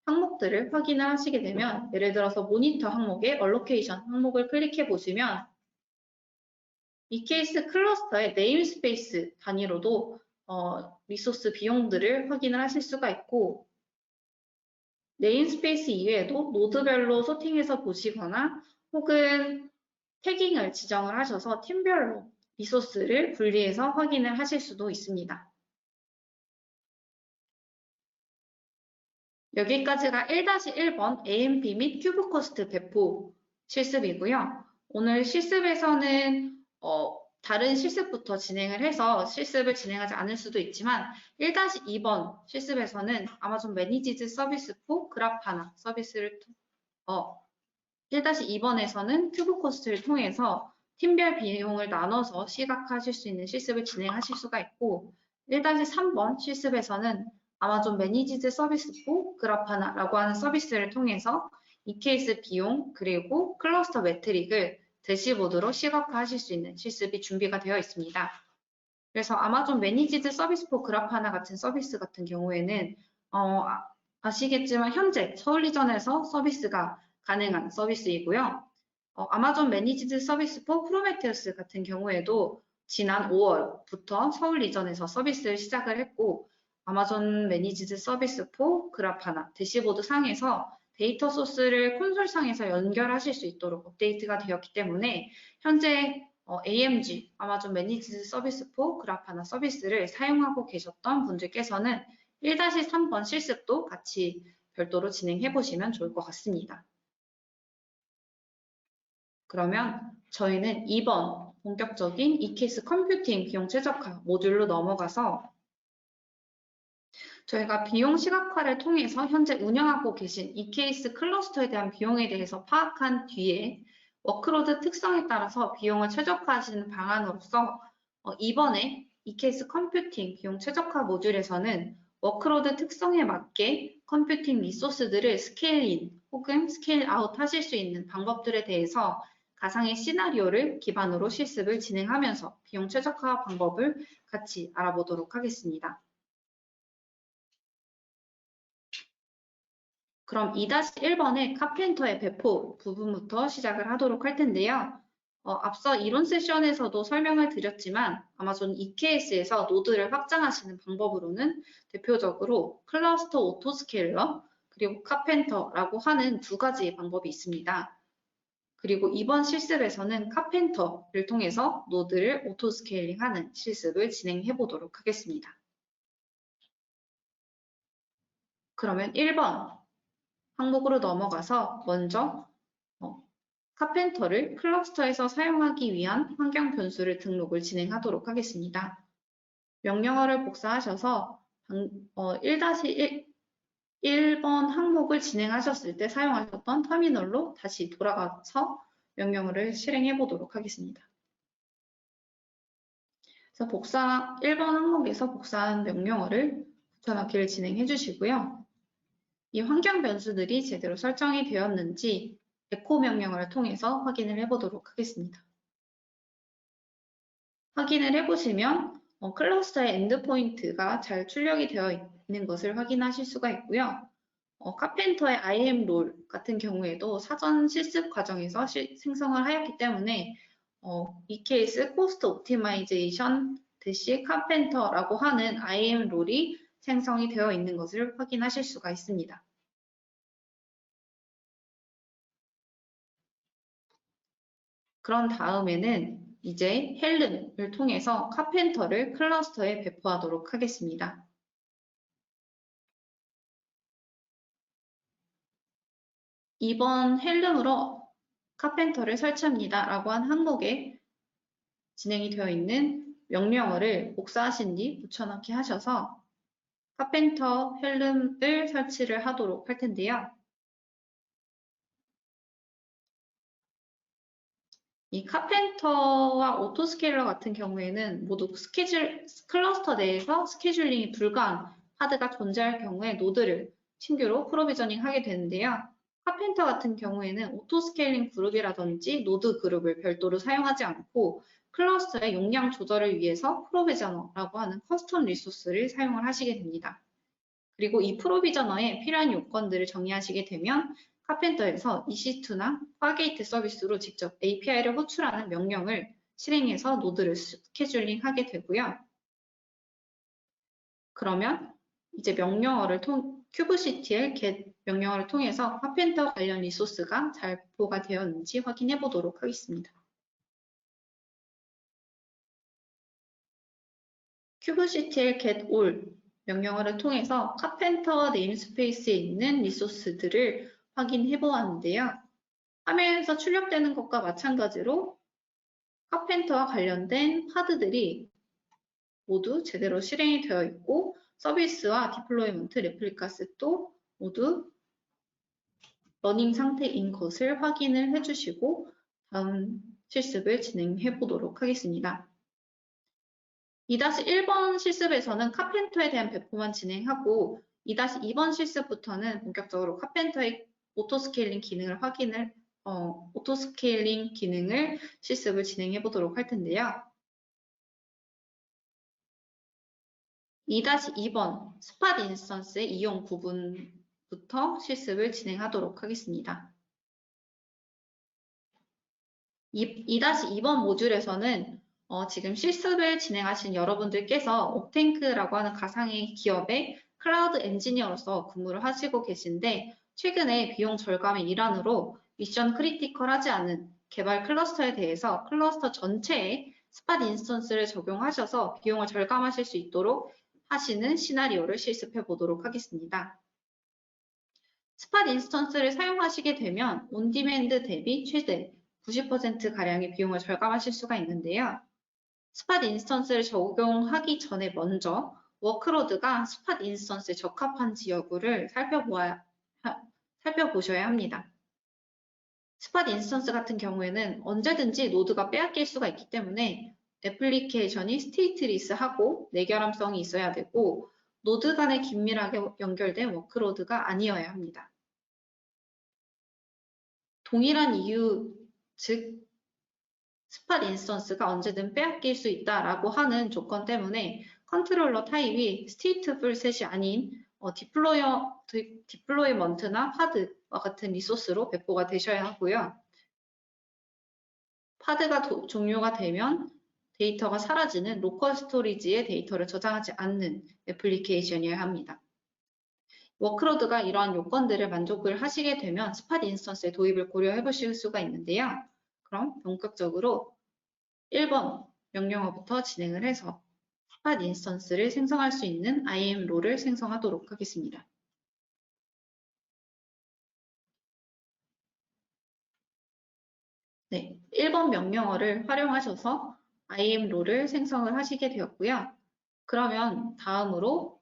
항목들을 확인을 하시게 되면 예를 들어서 모니터 항목의 얼로케이션 항목을 클릭해 보시면 이 케이스 클러스터의 네임스페이스 단위로도 리소스 비용들을 확인을 하실 수가 있고 네임스페이스 이외에도 노드별로 소팅해서 보시거나 혹은 태깅을 지정을 하셔서 팀별로 리소스를 분리해서 확인을 하실 수도 있습니다. 여기까지가 1-1번 AMP 및 큐브 코스트 배포 실습이고요. 오늘 실습에서는 다른 실습부터 진행을 해서 실습을 진행하지 않을 수도 있지만 1-2번 실습에서는 아마존 매니지드 서비스 포 그라파나 서비스를 1-2번에서는 큐브 코스트를 통해서 팀별 비용을 나눠서 시각화하실 수 있는 실습을 진행하실 수가 있고 1-3번 실습에서는 아마존 매니지드 서비스 포 그라파나라고 하는 서비스를 통해서 이 케이스 비용 그리고 클러스터 매트릭을 대시보드로 시각화하실 수 있는 실습이 준비가 되어 있습니다. 그래서 아마존 매니지드 서비스 포 그라파나 같은 서비스 같은 경우에는 아시겠지만 현재 서울리전에서 서비스가 가능한 서비스이고요. 아마존 매니지드 서비스 포 프로메테우스 같은 경우에도 지난 5월부터 서울 리전에서 서비스를 시작을 했고 아마존 매니지드 서비스 포 그라파나 대시보드 상에서 데이터 소스를 콘솔 상에서 연결하실 수 있도록 업데이트가 되었기 때문에 현재 AMG, 아마존 매니지드 서비스 포 그라파나 서비스를 사용하고 계셨던 분들께서는 1-3번 실습도 같이 별도로 진행해 보시면 좋을 것 같습니다. 그러면 저희는 2번 본격적인 이케이스 컴퓨팅 비용 최적화 모듈로 넘어가서 저희가 비용 시각화를 통해서 현재 운영하고 계신 이케이스 클러스터에 대한 비용에 대해서 파악한 뒤에 워크로드 특성에 따라서 비용을 최적화하시는 방안으로서 이번에 이케이스 컴퓨팅 비용 최적화 모듈에서는 워크로드 특성에 맞게 컴퓨팅 리소스들을 스케일인 혹은 스케일 아웃 하실 수 있는 방법들에 대해서 가상의 시나리오를 기반으로 실습을 진행하면서 비용 최적화 방법을 같이 알아보도록 하겠습니다. 그럼 2-1번의 카펜터의 배포 부분부터 시작을 하도록 할 텐데요. 앞서 이론 세션에서도 설명을 드렸지만 아마존 EKS에서 노드를 확장하시는 방법으로는 대표적으로 클러스터 오토스케일러 그리고 카펜터라고 하는 두 가지 방법이 있습니다. 그리고 이번 실습에서는 카펜터를 통해서 노드를 오토스케일링하는 실습을 진행해 보도록 하겠습니다. 그러면 1번 항목으로 넘어가서 먼저 카펜터를 클러스터에서 사용하기 위한 환경 변수를 등록을 진행하도록 하겠습니다. 명령어를 복사하셔서 1-1번 항목을 진행하셨을 때 사용하셨던 터미널로 다시 돌아가서 명령어를 실행해 보도록 하겠습니다. 그래서 1번 항목에서 복사한 명령어를 붙여넣기를 진행해 주시고요. 이 환경 변수들이 제대로 설정이 되었는지 에코 명령어를 통해서 확인을 해보도록 하겠습니다. 확인을 해보시면 클러스터의 엔드포인트가 잘 출력이 되어 있는 것을 확인하실 수가 있고요. 카펜터의 IAM 롤 같은 경우에도 사전 실습 과정에서 생성을 하였기 때문에 이 케이스 코스트 옵티마이제이션 대시 카펜터라고 하는 IAM 롤이 생성이 되어 있는 것을 확인하실 수가 있습니다. 그런 다음에는 이제 헬름을 통해서 카펜터를 클러스터에 배포하도록 하겠습니다. 이번 헬름으로 카펜터를 설치합니다 라고 한 항목에 진행이 되어 있는 명령어를 복사하신 뒤 붙여넣기 하셔서 카펜터 헬름을 설치를 하도록 할 텐데요. 이 카펜터와 오토스케일러 같은 경우에는 모두 클러스터 내에서 스케줄링이 불가한 하드가 존재할 경우에 노드를 신규로 프로비저닝 하게 되는데요. 카펜터 같은 경우에는 오토스케일링 그룹이라든지 노드 그룹을 별도로 사용하지 않고 클러스터의 용량 조절을 위해서 프로비저너라고 하는 커스텀 리소스를 사용을 하시게 됩니다. 그리고 이 프로비저너에 필요한 요건들을 정의하시게 되면 카펜터에서 EC2나 파게이트 서비스로 직접 API를 호출하는 명령을 실행해서 노드를 스케줄링 하게 되고요. 그러면 이제 kubectl get 명령어를 통해서 카펜터 관련 리소스가 잘 배포가 되었는지 확인해 보도록 하겠습니다. kubectl get all 명령어를 통해서 카펜터 네임스페이스에 있는 리소스들을 확인해 보았는데요. 화면에서 출력되는 것과 마찬가지로 카펜터와 관련된 파드들이 모두 제대로 실행이 되어 있고 서비스와 디플로이먼트 레플리카스도 모두 러닝 상태인 것을 확인을 해주시고 다음 실습을 진행해 보도록 하겠습니다. 2-1번 실습에서는 카펜터에 대한 배포만 진행하고 2-2번 실습부터는 본격적으로 카펜터의 오토스케일링 기능을 실습을 진행해 보도록 할 텐데요. 2-2번 스팟 인스턴스의 이용 부분부터 실습을 진행하도록 하겠습니다. 2-2번 모듈에서는 지금 실습을 진행하신 여러분들께서 옥탱크라고 하는 가상의 기업의 클라우드 엔지니어로서 근무를 하시고 계신데 최근에 비용 절감의 일환으로 미션 크리티컬하지 않은 개발 클러스터에 대해서 클러스터 전체에 스팟 인스턴스를 적용하셔서 비용을 절감하실 수 있도록 하시는 시나리오를 실습해 보도록 하겠습니다. 스팟 인스턴스를 사용하시게 되면 온디맨드 대비 최대 90%가량의 비용을 절감하실 수가 있는데요. 스팟 인스턴스를 적용하기 전에 먼저 워크로드가 스팟 인스턴스에 적합한지 여부를 살펴보셔야 합니다. 스팟 인스턴스 같은 경우에는 언제든지 노드가 빼앗길 수가 있기 때문에 애플리케이션이 스테이트리스하고 내결함성이 있어야 되고 노드 간에 긴밀하게 연결된 워크로드가 아니어야 합니다. 동일한 이유, 즉 스팟 인스턴스가 언제든 빼앗길 수 있다라고 하는 조건 때문에 컨트롤러 타입이 스테이트풀 셋이 아닌 디플로이먼트나 파드와 같은 리소스로 배포가 되셔야 하고요. 파드가 종료가 되면 데이터가 사라지는 로컬 스토리지에 데이터를 저장하지 않는 애플리케이션이어야 합니다. 워크로드가 이러한 요건들을 만족을 하시게 되면 스팟 인스턴스의 도입을 고려해 보실 수가 있는데요. 그럼 본격적으로 1번 명령어부터 진행을 해서 스팟 인스턴스를 생성할 수 있는 IAM 롤을 생성하도록 하겠습니다. 네, 1번 명령어를 활용하셔서 IAM 롤을 생성을 하시게 되었고요. 그러면 다음으로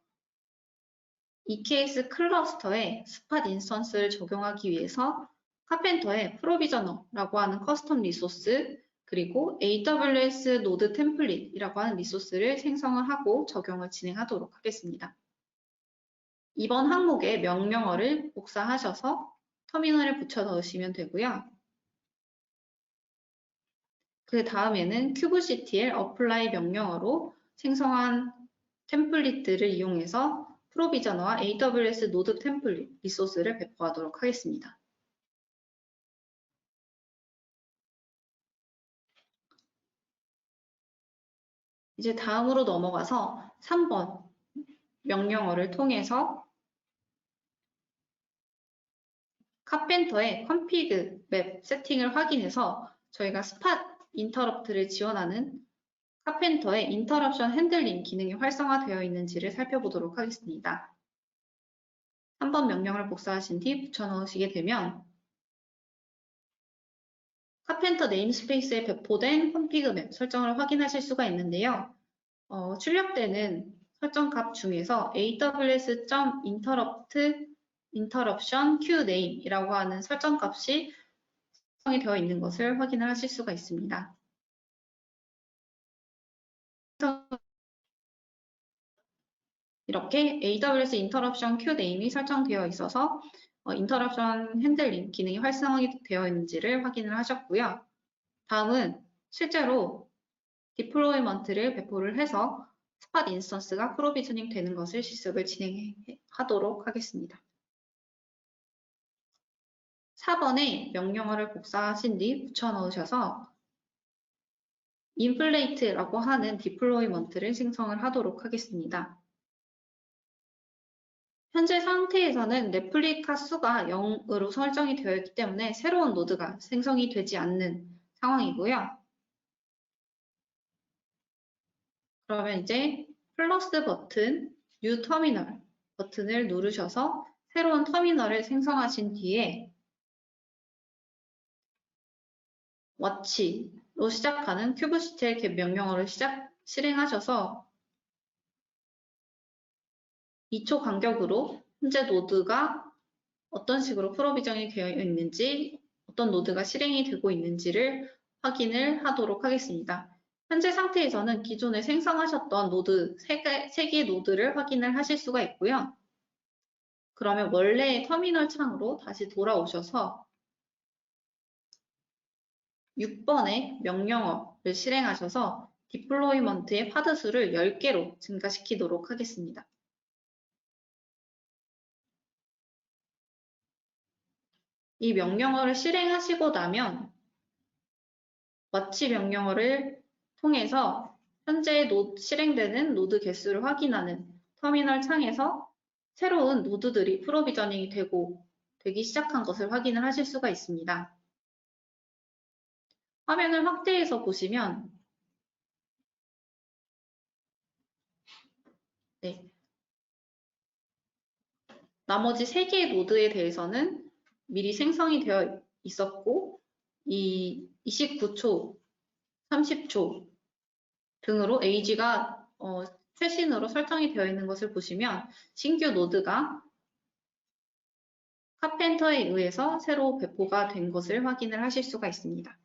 EKS 클러스터에 스팟 인스턴스를 적용하기 위해서 카펜터의 프로비저너라고 하는 커스텀 리소스 그리고 AWS 노드 템플릿이라고 하는 리소스를 생성을 하고 적용을 진행하도록 하겠습니다. 이번 항목에 명령어를 복사하셔서 터미널에 붙여 넣으시면 되고요. 그 다음에는 kubectl apply 명령어로 생성한 템플릿들을 이용해서 프로비저너와 AWS 노드 템플릿 리소스를 배포하도록 하겠습니다. 이제 다음으로 넘어가서 3번 명령어를 통해서 카펜터의 config 맵 세팅을 확인해서 저희가 스팟 인터럽트를 지원하는 카펜터의 인터럽션 핸들링 기능이 활성화되어 있는지를 살펴보도록 하겠습니다. 3번 명령을 복사하신 뒤 붙여 넣으시게 되면 카펜터 네임스페이스에 배포된 config 맵 설정을 확인하실 수가 있는데요. 출력되는 설정 값 중에서 aws.interruption queuename이라고 하는 설정 값이 설정이 되어 있는 것을 확인을 하실 수가 있습니다. 이렇게 AWS Interruption queuename이 설정되어 있어서 인터럽션 핸들링 기능이 활성화가 되어 있는지를 확인을 하셨고요. 다음은 실제로 디플로이먼트를 배포를 해서 스팟 인스턴스가 프로비저닝 되는 것을 실습을 진행하도록 하겠습니다. 4번에 명령어를 복사하신 뒤 붙여 넣으셔서 인플레이트라고 하는 디플로이먼트를 생성을 하도록 하겠습니다. 현재 상태에서는 레플리카 수가 0으로 설정이 되어 있기 때문에 새로운 노드가 생성이 되지 않는 상황이고요. 그러면 이제 플러스 버튼, 뉴 터미널 버튼을 누르셔서 새로운 터미널을 생성하신 뒤에 watch로 시작하는 kubectl get 명령어를 실행하셔서 2초 간격으로 현재 노드가 어떤 식으로 프로비저닝이 되어 있는지, 어떤 노드가 실행이 되고 있는지를 확인을 하도록 하겠습니다. 현재 상태에서는 기존에 생성하셨던 노드 3개의 노드를 확인을 하실 수가 있고요. 그러면 원래의 터미널 창으로 다시 돌아오셔서 6번의 명령어를 실행하셔서 디플로이먼트의 파드 수를 10개로 증가시키도록 하겠습니다. 이 명령어를 실행하시고 나면 watch 명령어를 통해서 현재 실행되는 노드 개수를 확인하는 터미널 창에서 새로운 노드들이 프로비저닝이 되기 시작한 것을 확인을 하실 수가 있습니다. 화면을 확대해서 보시면 나머지 3개의 노드에 대해서는 미리 생성이 되어 있었고 이 29초, 30초 등으로 age가 최신으로 설정이 되어 있는 것을 보시면 신규 노드가 카펜터에 의해서 새로 배포가 된 것을 확인을 하실 수가 있습니다.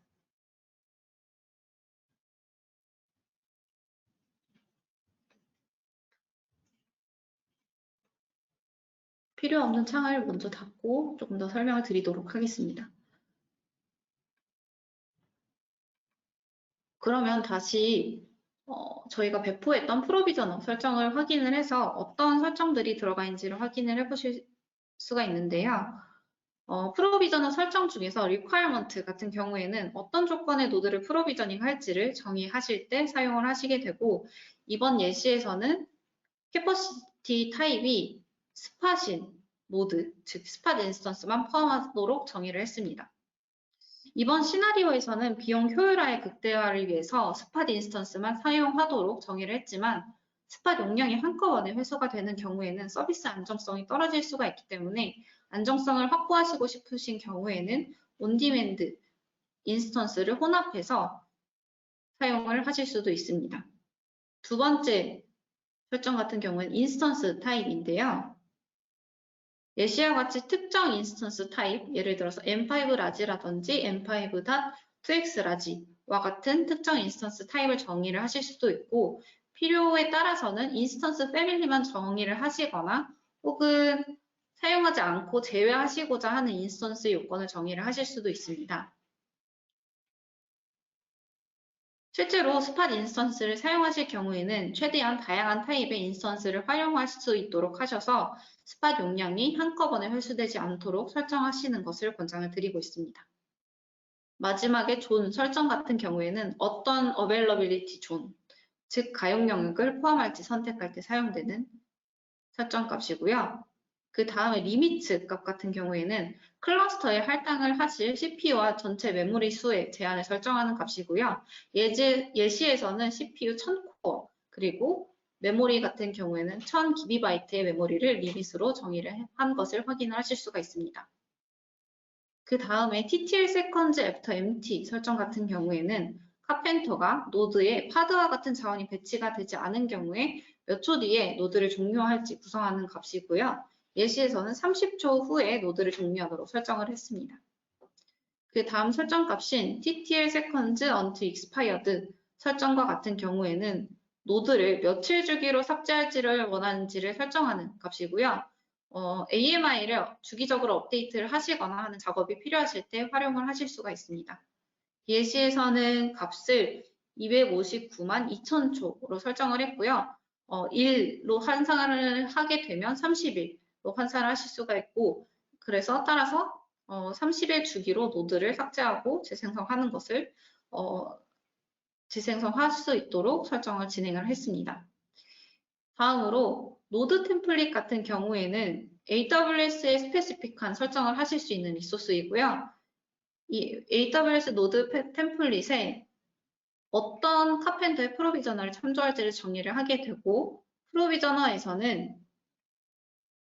필요 없는 창을 먼저 닫고 조금 더 설명을 드리도록 하겠습니다. 그러면 다시 저희가 배포했던 프로비저너 설정을 확인을 해서 어떤 설정들이 들어가 있는지를 확인을 해보실 수가 있는데요. 프로비저너 설정 중에서 requirement 같은 경우에는 어떤 조건의 노드를 프로비저닝 할지를 정의하실 때 사용을 하시게 되고 이번 예시에서는 capacity 타입이 스팟인 노드, 즉 스팟 인스턴스만 포함하도록 정의를 했습니다. 이번 시나리오에서는 비용 효율화의 극대화를 위해서 스팟 인스턴스만 사용하도록 정의를 했지만 스팟 용량이 한꺼번에 회수가 되는 경우에는 서비스 안정성이 떨어질 수가 있기 때문에 안정성을 확보하시고 싶으신 경우에는 온디맨드 인스턴스를 혼합해서 사용을 하실 수도 있습니다. 두 번째 설정 같은 경우는 인스턴스 타입인데요. 예시와 같이 특정 인스턴스 타입, 예를 들어서 M5 라지라든지 M5.2x 라지와 같은 특정 인스턴스 타입을 정의를 하실 수도 있고 필요에 따라서는 인스턴스 패밀리만 정의를 하시거나 혹은 사용하지 않고 제외하시고자 하는 인스턴스 요건을 정의를 하실 수도 있습니다. 실제로 스팟 인스턴스를 사용하실 경우에는 최대한 다양한 타입의 인스턴스를 활용할 수 있도록 하셔서 스팟 용량이 한꺼번에 회수되지 않도록 설정하시는 것을 권장을 드리고 있습니다. 마지막에 존 설정 같은 경우에는 어떤 availability 존, 즉 가용 영역을 포함할지 선택할 때 사용되는 설정 값이고요. 그 다음에 리미트 값 같은 경우에는 클러스터에 할당을 하실 CPU와 전체 메모리 수의 제한을 설정하는 값이고요. 예시에서는 CPU 1000코어 그리고 메모리 같은 경우에는 1000GB의 메모리를 리밋으로 정의를 한 것을 확인하실 수가 있습니다. 그 다음에 TTL seconds after empty 설정 같은 경우에는 카펜터가 노드에 파드와 같은 자원이 배치가 되지 않은 경우에 몇 초 뒤에 노드를 종료할지 구성하는 값이고요. 예시에서는 30초 후에 노드를 종료하도록 설정을 했습니다. 그 다음 설정 값인 TTL seconds until expired 설정과 같은 경우에는 노드를 며칠 주기로 삭제할지를 원하는지를 설정하는 값이고요. AMI를 주기적으로 업데이트를 하시거나 하는 작업이 필요하실 때 활용을 하실 수가 있습니다. 예시에서는 값을 259만 2,000초로 설정을 했고요. 1로 환산을 하게 되면 30일로 환산을 하실 수가 있고, 그래서 따라서 30일 주기로 노드를 삭제하고 재생성하는 것을 재생성할 수 있도록 설정을 진행을 했습니다. 다음으로 노드 템플릿 같은 경우에는 AWS에 스페시픽한 설정을 하실 수 있는 리소스이고요. 이 AWS 노드 템플릿에 어떤 카펜터의 프로비저너를 참조할지를 정의를 하게 되고, 프로비저너에서는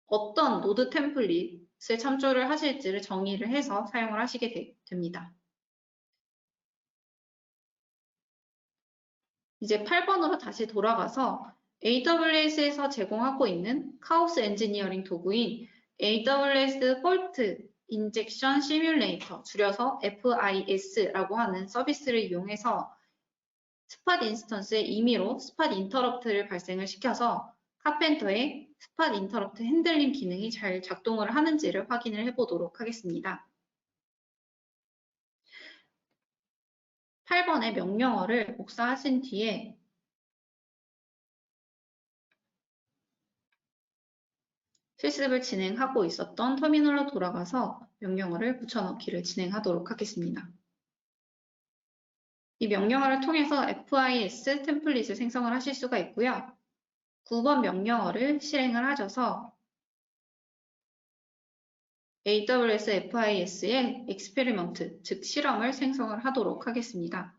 어떤 노드 템플릿을 참조를 하실지를 정의를 해서 사용을 하시게 됩니다. 이제 8번으로 다시 돌아가서 AWS에서 제공하고 있는 카오스 엔지니어링 도구인 AWS 폴트 인젝션 시뮬레이터, 줄여서 FIS라고 하는 서비스를 이용해서 스팟 인스턴스의 임의로 스팟 인터럽트를 발생을 시켜서 카펜터의 스팟 인터럽트 핸들링 기능이 잘 작동을 하는지를 확인을 해보도록 하겠습니다. 8번의 명령어를 복사하신 뒤에 실습을 진행하고 있었던 터미널로 돌아가서 명령어를 붙여넣기를 진행하도록 하겠습니다. 이 명령어를 통해서 FIS 템플릿을 생성을 하실 수가 있고요. 9번 명령어를 실행을 하셔서 AWS FIS의 experiment, 즉 실험을 생성을 하도록 하겠습니다.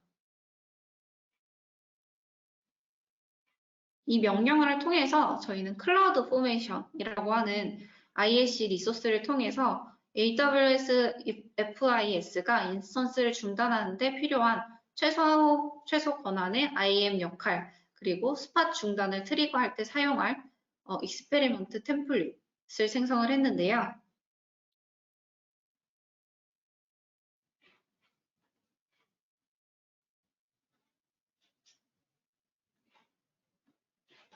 이 명령어를 통해서 저희는 클라우드 포메이션이라고 하는 IAC 리소스를 통해서 AWS FIS가 인스턴스를 중단하는 데 필요한 최소 권한의 IAM 역할, 그리고 스팟 중단을 트리거할 때 사용할 익스페리먼트 템플릿을 생성을 했는데요.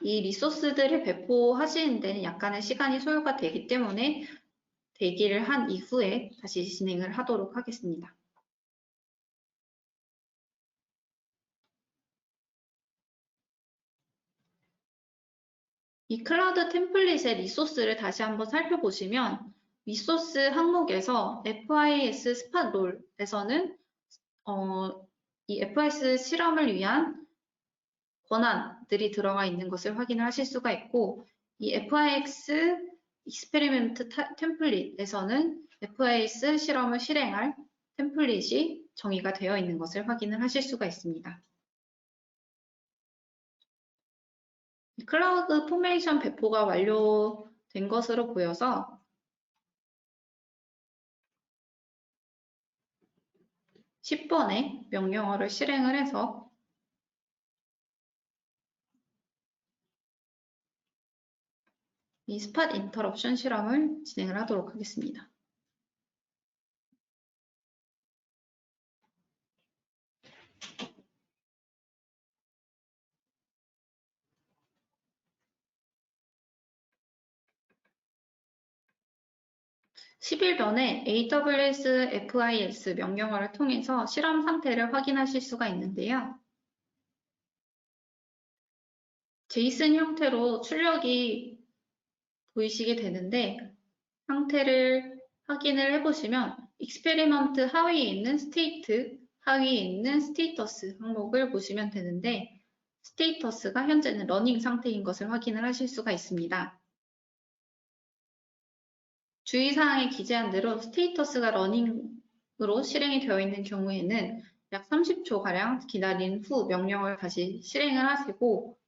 이 리소스들을 배포하시는 데는 약간의 시간이 소요가 되기 때문에 대기를 한 이후에 다시 진행을 하도록 하겠습니다. 이 클라우드 템플릿의 리소스를 다시 한번 살펴보시면 리소스 항목에서 FIS 스팟 롤에서는 이 FIS 실험을 위한 권한들이 들어가 있는 것을 확인하실 수가 있고, 이 FIS 익스페리멘트 템플릿에서는 FIS 실험을 실행할 템플릿이 정의가 되어 있는 것을 확인을 하실 수가 있습니다. 클라우드 포메이션 배포가 완료된 것으로 보여서 10번의 명령어를 실행을 해서 이 스팟 인터럽션 실험을 진행을 하도록 하겠습니다. (11번의) AWS FIS 명령어를 통해서 실험 상태를 확인하실 수가 있는데요. 제이슨 형태로 출력이 보이시게 되는데, 상태를 확인을 해보시면 익스페리먼트 하위에 있는 스테이트, 하위에 있는 스테이터스 항목을 보시면 되는데, 스테이터스가 현재는 러닝 상태인 것을 확인을 하실 수가 있습니다. 주의사항에 기재한 대로 스테이터스가 러닝으로 실행이 되어 있는 경우에는 약 30초가량 기다린 후 명령을 다시 실행을 하시고,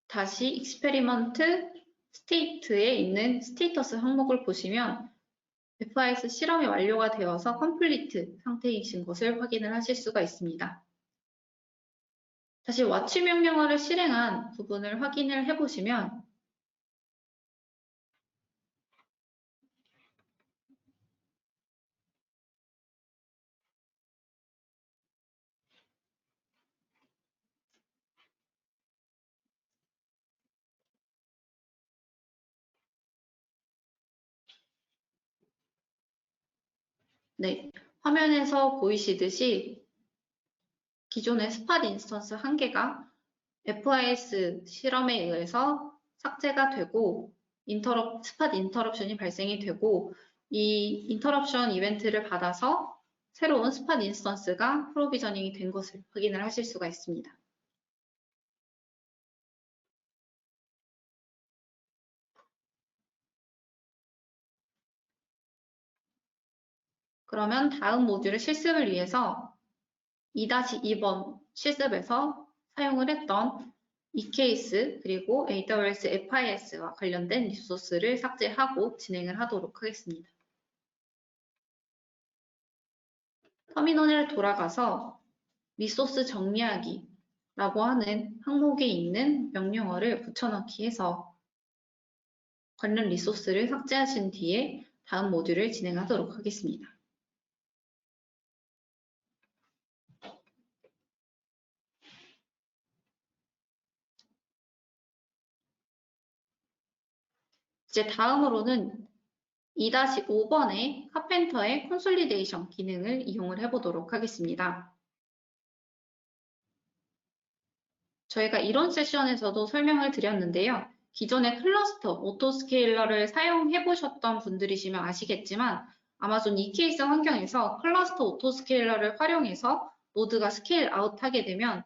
다시 익스페리먼트 스테이트에 있는 스테이터스 항목을 보시면 FIS 실험이 완료가 되어서 컴플리트 상태이신 것을 확인을 하실 수가 있습니다. 다시 watch 명령어를 실행한 부분을 확인을 해보시면 네, 화면에서 보이시듯이 기존의 스팟 인스턴스 1개가 FIS 실험에 의해서 삭제가 되고 스팟 인터럽션이 발생이 되고 이 인터럽션 이벤트를 받아서 새로운 스팟 인스턴스가 프로비저닝이 된 것을 확인을 하실 수가 있습니다. 그러면 다음 모듈의 실습을 위해서 2-2번 실습에서 사용을 했던 EKS 그리고 AWS FIS와 관련된 리소스를 삭제하고 진행을 하도록 하겠습니다. 터미널에 돌아가서 리소스 정리하기라고 하는 항목에 있는 명령어를 붙여넣기 해서 관련 리소스를 삭제하신 뒤에 다음 모듈을 진행하도록 하겠습니다. 이제 다음으로는 2-5번의 카펜터의 콘솔리데이션 기능을 이용을 해보도록 하겠습니다. 저희가 이론 세션에서도 설명을 드렸는데요. 기존의 클러스터 오토스케일러를 사용해 보셨던 분들이시면 아시겠지만 아마존 EKS 환경에서 클러스터 오토스케일러를 활용해서 노드가 스케일 아웃하게 되면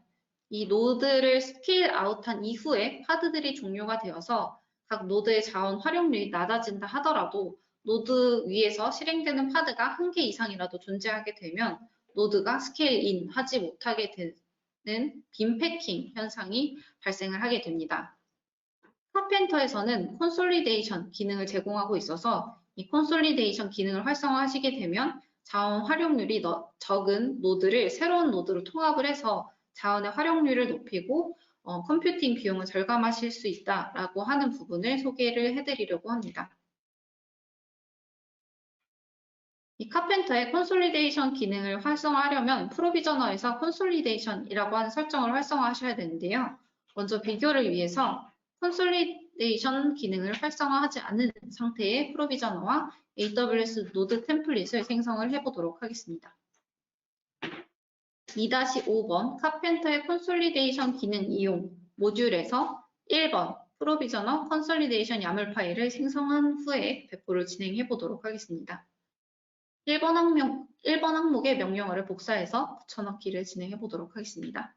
이 노드를 스케일 아웃한 이후에 파드들이 종료가 되어서 각 노드의 자원 활용률이 낮아진다 하더라도 노드 위에서 실행되는 파드가 1개 이상이라도 존재하게 되면 노드가 스케일 인 하지 못하게 되는 빔 패킹 현상이 발생을 하게 됩니다. 카펜터에서는 콘솔리데이션 기능을 제공하고 있어서 이 콘솔리데이션 기능을 활성화하시게 되면 자원 활용률이 적은 노드를 새로운 노드로 통합을 해서 자원의 활용률을 높이고 컴퓨팅 비용을 절감하실 수 있다라고 하는 부분을 소개를 해드리려고 합니다. 이 카펜터의 콘솔리데이션 기능을 활성화하려면 프로비저너에서 콘솔리데이션이라고 하는 설정을 활성화하셔야 되는데요. 먼저 비교를 위해서 콘솔리데이션 기능을 활성화하지 않은 상태의 프로비저너와 AWS 노드 템플릿을 생성을 해보도록 하겠습니다. 2-5번 카펜터의 콘솔리데이션 기능 이용 모듈에서 1번 프로비저너 콘솔리데이션 야물 파일을 생성한 후에 배포를 진행해 보도록 하겠습니다. 1번 항목의 명령어를 복사해서 붙여넣기를 진행해 보도록 하겠습니다.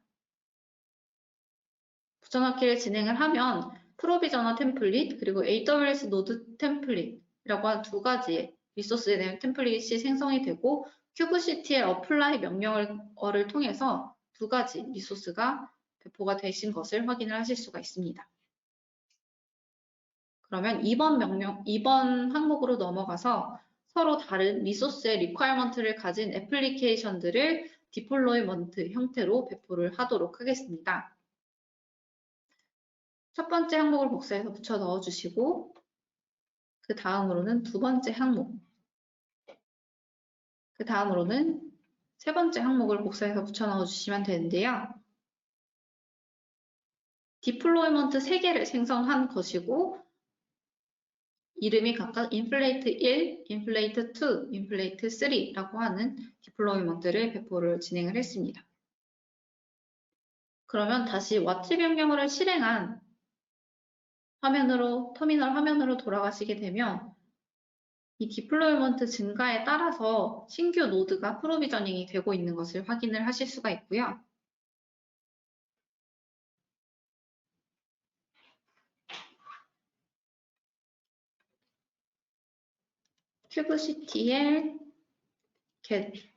붙여넣기를 진행을 하면 프로비저너 템플릿 그리고 AWS 노드 템플릿이라고 한 두 가지의 리소스에 대한 템플릿이 생성이 되고 kubectl apply 명령어를 통해서 두 가지 리소스가 배포가 되신 것을 확인을 하실 수가 있습니다. 그러면 2번 항목으로 넘어가서 서로 다른 리소스의 리퀘어먼트를 가진 애플리케이션들을 디플로이먼트 형태로 배포를 하도록 하겠습니다. 첫 번째 항목을 복사해서 붙여 넣어주시고 그 다음으로는 두 번째 항목, 그 다음으로는 세 번째 항목을 복사해서 붙여 넣어주시면 되는데요. 디플로이먼트 3개를 생성한 것이고 이름이 각각 인플레이트 1, 인플레이트 2, 인플레이트 3라고 하는 디플로이먼트를 배포를 진행을 했습니다. 그러면 다시 watch 명령어를 실행한 터미널 화면으로 돌아가시게 되면 이 디플로이먼트 증가에 따라서 신규 노드가 프로비저닝이 되고 있는 것을 확인을 하실 수가 있고요. kubectl get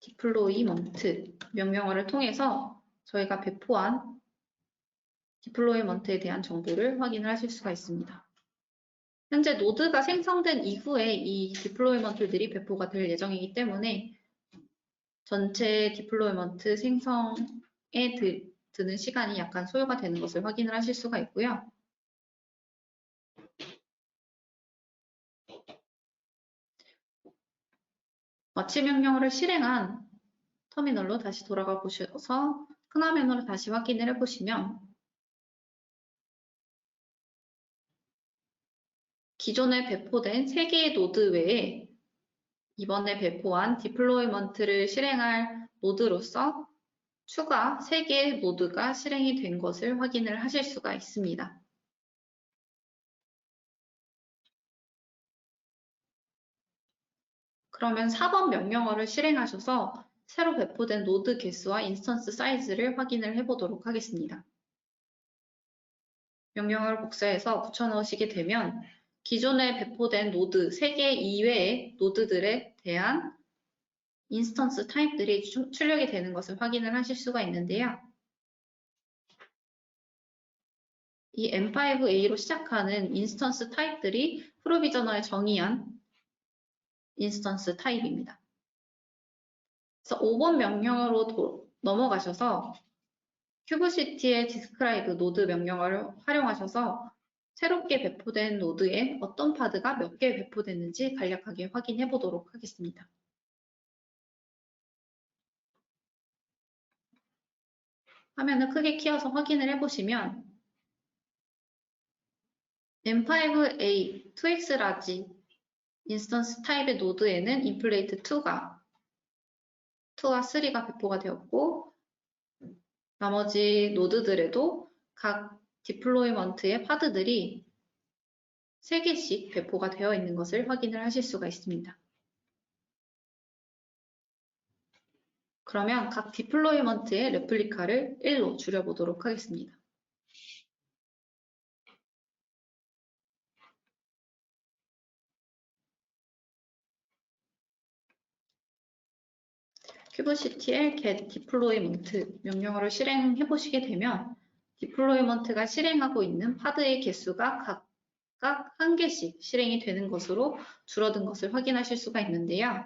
deployment 명령어를 통해서 저희가 배포한 디플로이먼트에 대한 정보를 확인을 하실 수가 있습니다. 현재 노드가 생성된 이후에 이 디플로이먼트들이 배포가 될 예정이기 때문에 전체 디플로이먼트 생성에 드는 시간이 약간 소요가 되는 것을 확인을 하실 수가 있고요. 마치 명령어를 실행한 터미널로 다시 돌아가 보셔서 큰 화면으로 다시 확인을 해보시면 기존에 배포된 3개의 노드 외에 이번에 배포한 디플로이먼트를 실행할 노드로서 추가 3개의 노드가 실행이 된 것을 확인을 하실 수가 있습니다. 그러면 4번 명령어를 실행하셔서 새로 배포된 노드 개수와 인스턴스 사이즈를 확인을 해보도록 하겠습니다. 명령어를 복사해서 붙여넣으시게 되면 기존에 배포된 노드 3개 이외의 노드들에 대한 인스턴스 타입들이 출력이 되는 것을 확인을 하실 수가 있는데요. 이 M5A로 시작하는 인스턴스 타입들이 프로비저너에 정의한 인스턴스 타입입니다. 그래서 5번 명령어로 넘어가셔서 큐브시티의 디스크라이브 노드 명령어를 활용하셔서 새롭게 배포된 노드에 어떤 파드가 몇 개 배포됐는지 간략하게 확인해 보도록 하겠습니다. 화면을 크게 키워서 확인을 해보시면 M5A 2X 라지 인스턴스 타입의 노드에는 인플레이트 2와 3가 배포가 되었고 나머지 노드들에도 각 디플로이먼트의 파드들이 3개씩 배포가 되어 있는 것을 확인을 하실 수가 있습니다. 그러면 각 디플로이먼트의 레플리카를 1로 줄여보도록 하겠습니다. 큐브시티의 get deployment 명령어를 실행해 보시게 되면 디플로이먼트가 실행하고 있는 파드의 개수가 각각 1개씩 실행이 되는 것으로 줄어든 것을 확인하실 수가 있는데요.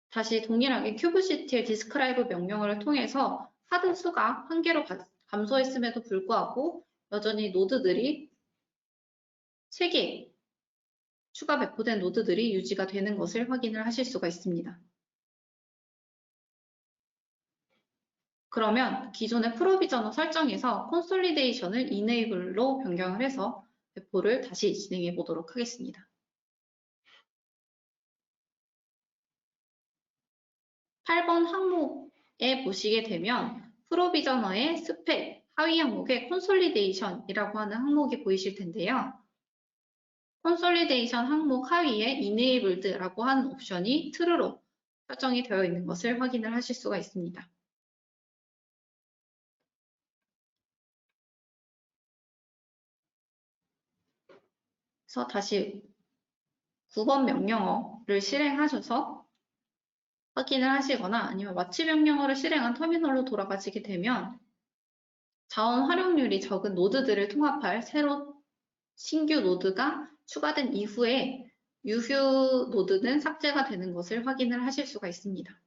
다시 동일하게 큐브시티의 describe 명령어를 통해서 파드 수가 1개로 감소했음에도 불구하고 여전히 노드들이 3개 추가 배포된 노드들이 유지가 되는 것을 확인을 하실 수가 있습니다. 그러면 기존의 프로비저너 설정에서 콘솔리데이션을 enable로 변경을 해서 배포를 다시 진행해 보도록 하겠습니다. 8번 항목에 보시게 되면 프로비저너의 스펙 하위 항목에 콘솔리데이션이라고 하는 항목이 보이실 텐데요. 콘솔리데이션 항목 하위에 enabled라고 하는 옵션이 true로 설정이 되어 있는 것을 확인을 하실 수가 있습니다. 그래서 다시 9번 명령어를 실행하셔서 확인을 하시거나 아니면 마치 명령어를 실행한 터미널로 돌아가시게 되면 자원 활용률이 적은 노드들을 통합할 새로 신규 노드가 추가된 이후에 유휴 노드는 삭제가 되는 것을 확인을 하실 수가 있습니다.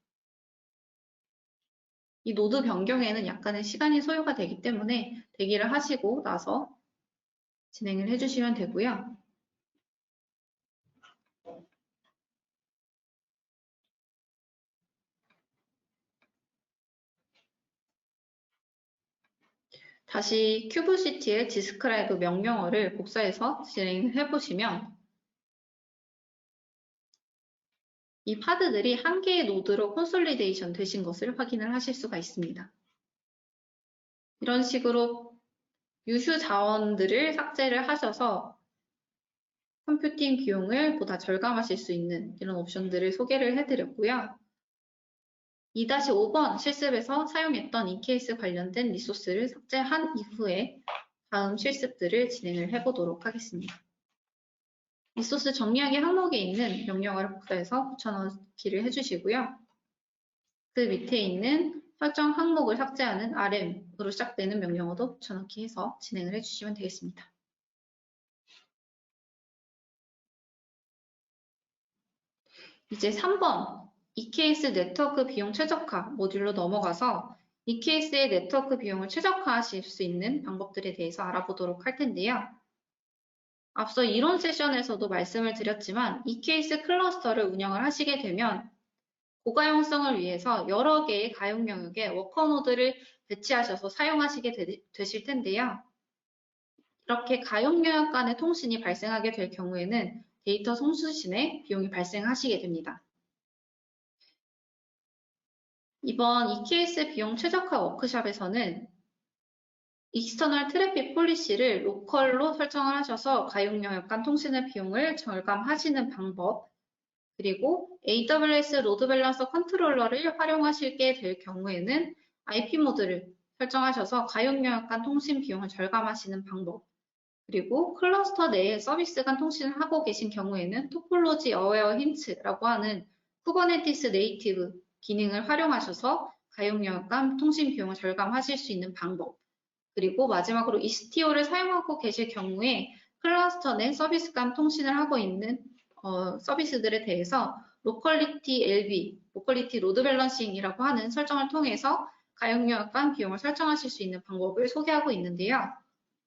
이 노드 변경에는 약간의 시간이 소요가 되기 때문에 대기를 하시고 나서 진행을 해주시면 되고요. 다시 큐브시티의 디스크라이브 명령어를 복사해서 진행을 해보시면 이 파드들이 한 개의 노드로 콘솔리데이션 되신 것을 확인을 하실 수가 있습니다. 이런 식으로 유휴 자원들을 삭제를 하셔서 컴퓨팅 비용을 보다 절감하실 수 있는 이런 옵션들을 소개를 해드렸고요. 2-5번 실습에서 사용했던 인케이스 관련된 리소스를 삭제한 이후에 다음 실습들을 진행을 해보도록 하겠습니다. 리소스 정리하기 항목에 있는 명령어를 복사해서 붙여넣기를 해주시고요. 그 밑에 있는 설정 항목을 삭제하는 RM으로 시작되는 명령어도 붙여넣기 해서 진행을 해주시면 되겠습니다. 이제 3번 EKS 네트워크 비용 최적화 모듈로 넘어가서 EKS의 네트워크 비용을 최적화하실 수 있는 방법들에 대해서 알아보도록 할 텐데요. 앞서 이론 세션에서도 말씀을 드렸지만 EKS 클러스터를 운영을 하시게 되면 고가용성을 위해서 여러 개의 가용 영역에 워커 노드를 배치하셔서 사용하시게 되실 텐데요. 이렇게 가용 영역 간의 통신이 발생하게 될 경우에는 데이터 송수신에 비용이 발생하시게 됩니다. 이번 EKS 비용 최적화 워크샵에서는 익스터널 트래픽 폴리시를 로컬로 설정을 하셔서 가용 영역 간 통신의 비용을 절감하시는 방법, 그리고 AWS 로드 밸런서 컨트롤러를 활용하시게 될 경우에는 IP 모드를 설정하셔서 가용 영역 간 통신 비용을 절감하시는 방법, 그리고 클러스터 내에 서비스 간 통신을 하고 계신 경우에는 토폴로지 어웨어 힌트라고 하는 쿠버네티스 네이티브 기능을 활용하셔서 가용 영역 간 통신 비용을 절감하실 수 있는 방법, 그리고 마지막으로 이스티오를 사용하고 계실 경우에 클러스터 내 서비스 간 통신을 하고 있는 서비스들에 대해서 로컬리티 LB, 로컬리티 로드 밸런싱이라고 하는 설정을 통해서 가용 영역 간 비용을 설정하실 수 있는 방법을 소개하고 있는데요.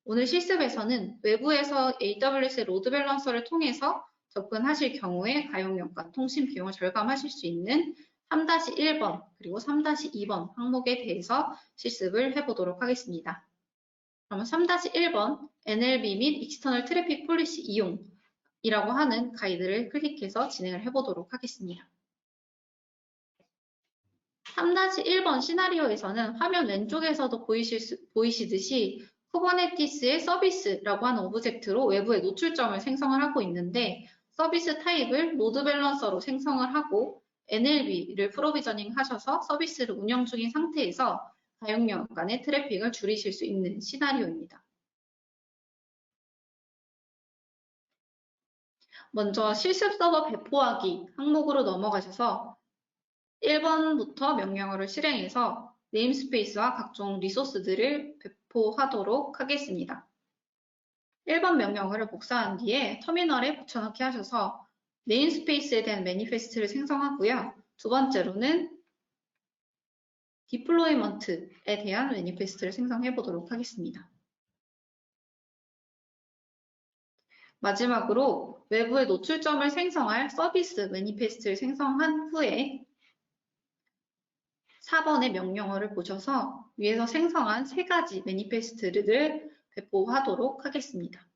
오늘 실습에서는 외부에서 AWS 로드 밸런서를 통해서 접근하실 경우에 가용 영역 간 통신 비용을 절감하실 수 있는 3-1번 그리고 3-2번 항목에 대해서 실습을 해보도록 하겠습니다. 그러면 3-1번 NLB 및 익스터널 트래픽 폴리시 이용이라고 하는 가이드를 클릭해서 진행을 해보도록 하겠습니다. 3-1번 시나리오에서는 화면 왼쪽에서도 보이시듯이 쿠버네티스의 서비스라고 하는 오브젝트로 외부의 노출점을 생성을 하고 있는데 서비스 타입을 로드 밸런서로 생성을 하고 NLB를 프로비저닝 하셔서 서비스를 운영 중인 상태에서 가용 영역 간의 트래픽을 줄이실 수 있는 시나리오입니다. 먼저 실습 서버 배포하기 항목으로 넘어가셔서 1번부터 명령어를 실행해서 네임스페이스와 각종 리소스들을 배포하도록 하겠습니다. 1번 명령어를 복사한 뒤에 터미널에 붙여넣기 하셔서 네임스페이스에 대한 매니페스트를 생성하고요. 두 번째로는 디플로이먼트에 대한 매니페스트를 생성해 보도록 하겠습니다. 마지막으로 외부의 노출점을 생성할 서비스 매니페스트를 생성한 후에 4번의 명령어를 보셔서 위에서 생성한 세 가지 매니페스트를 배포하도록 하겠습니다.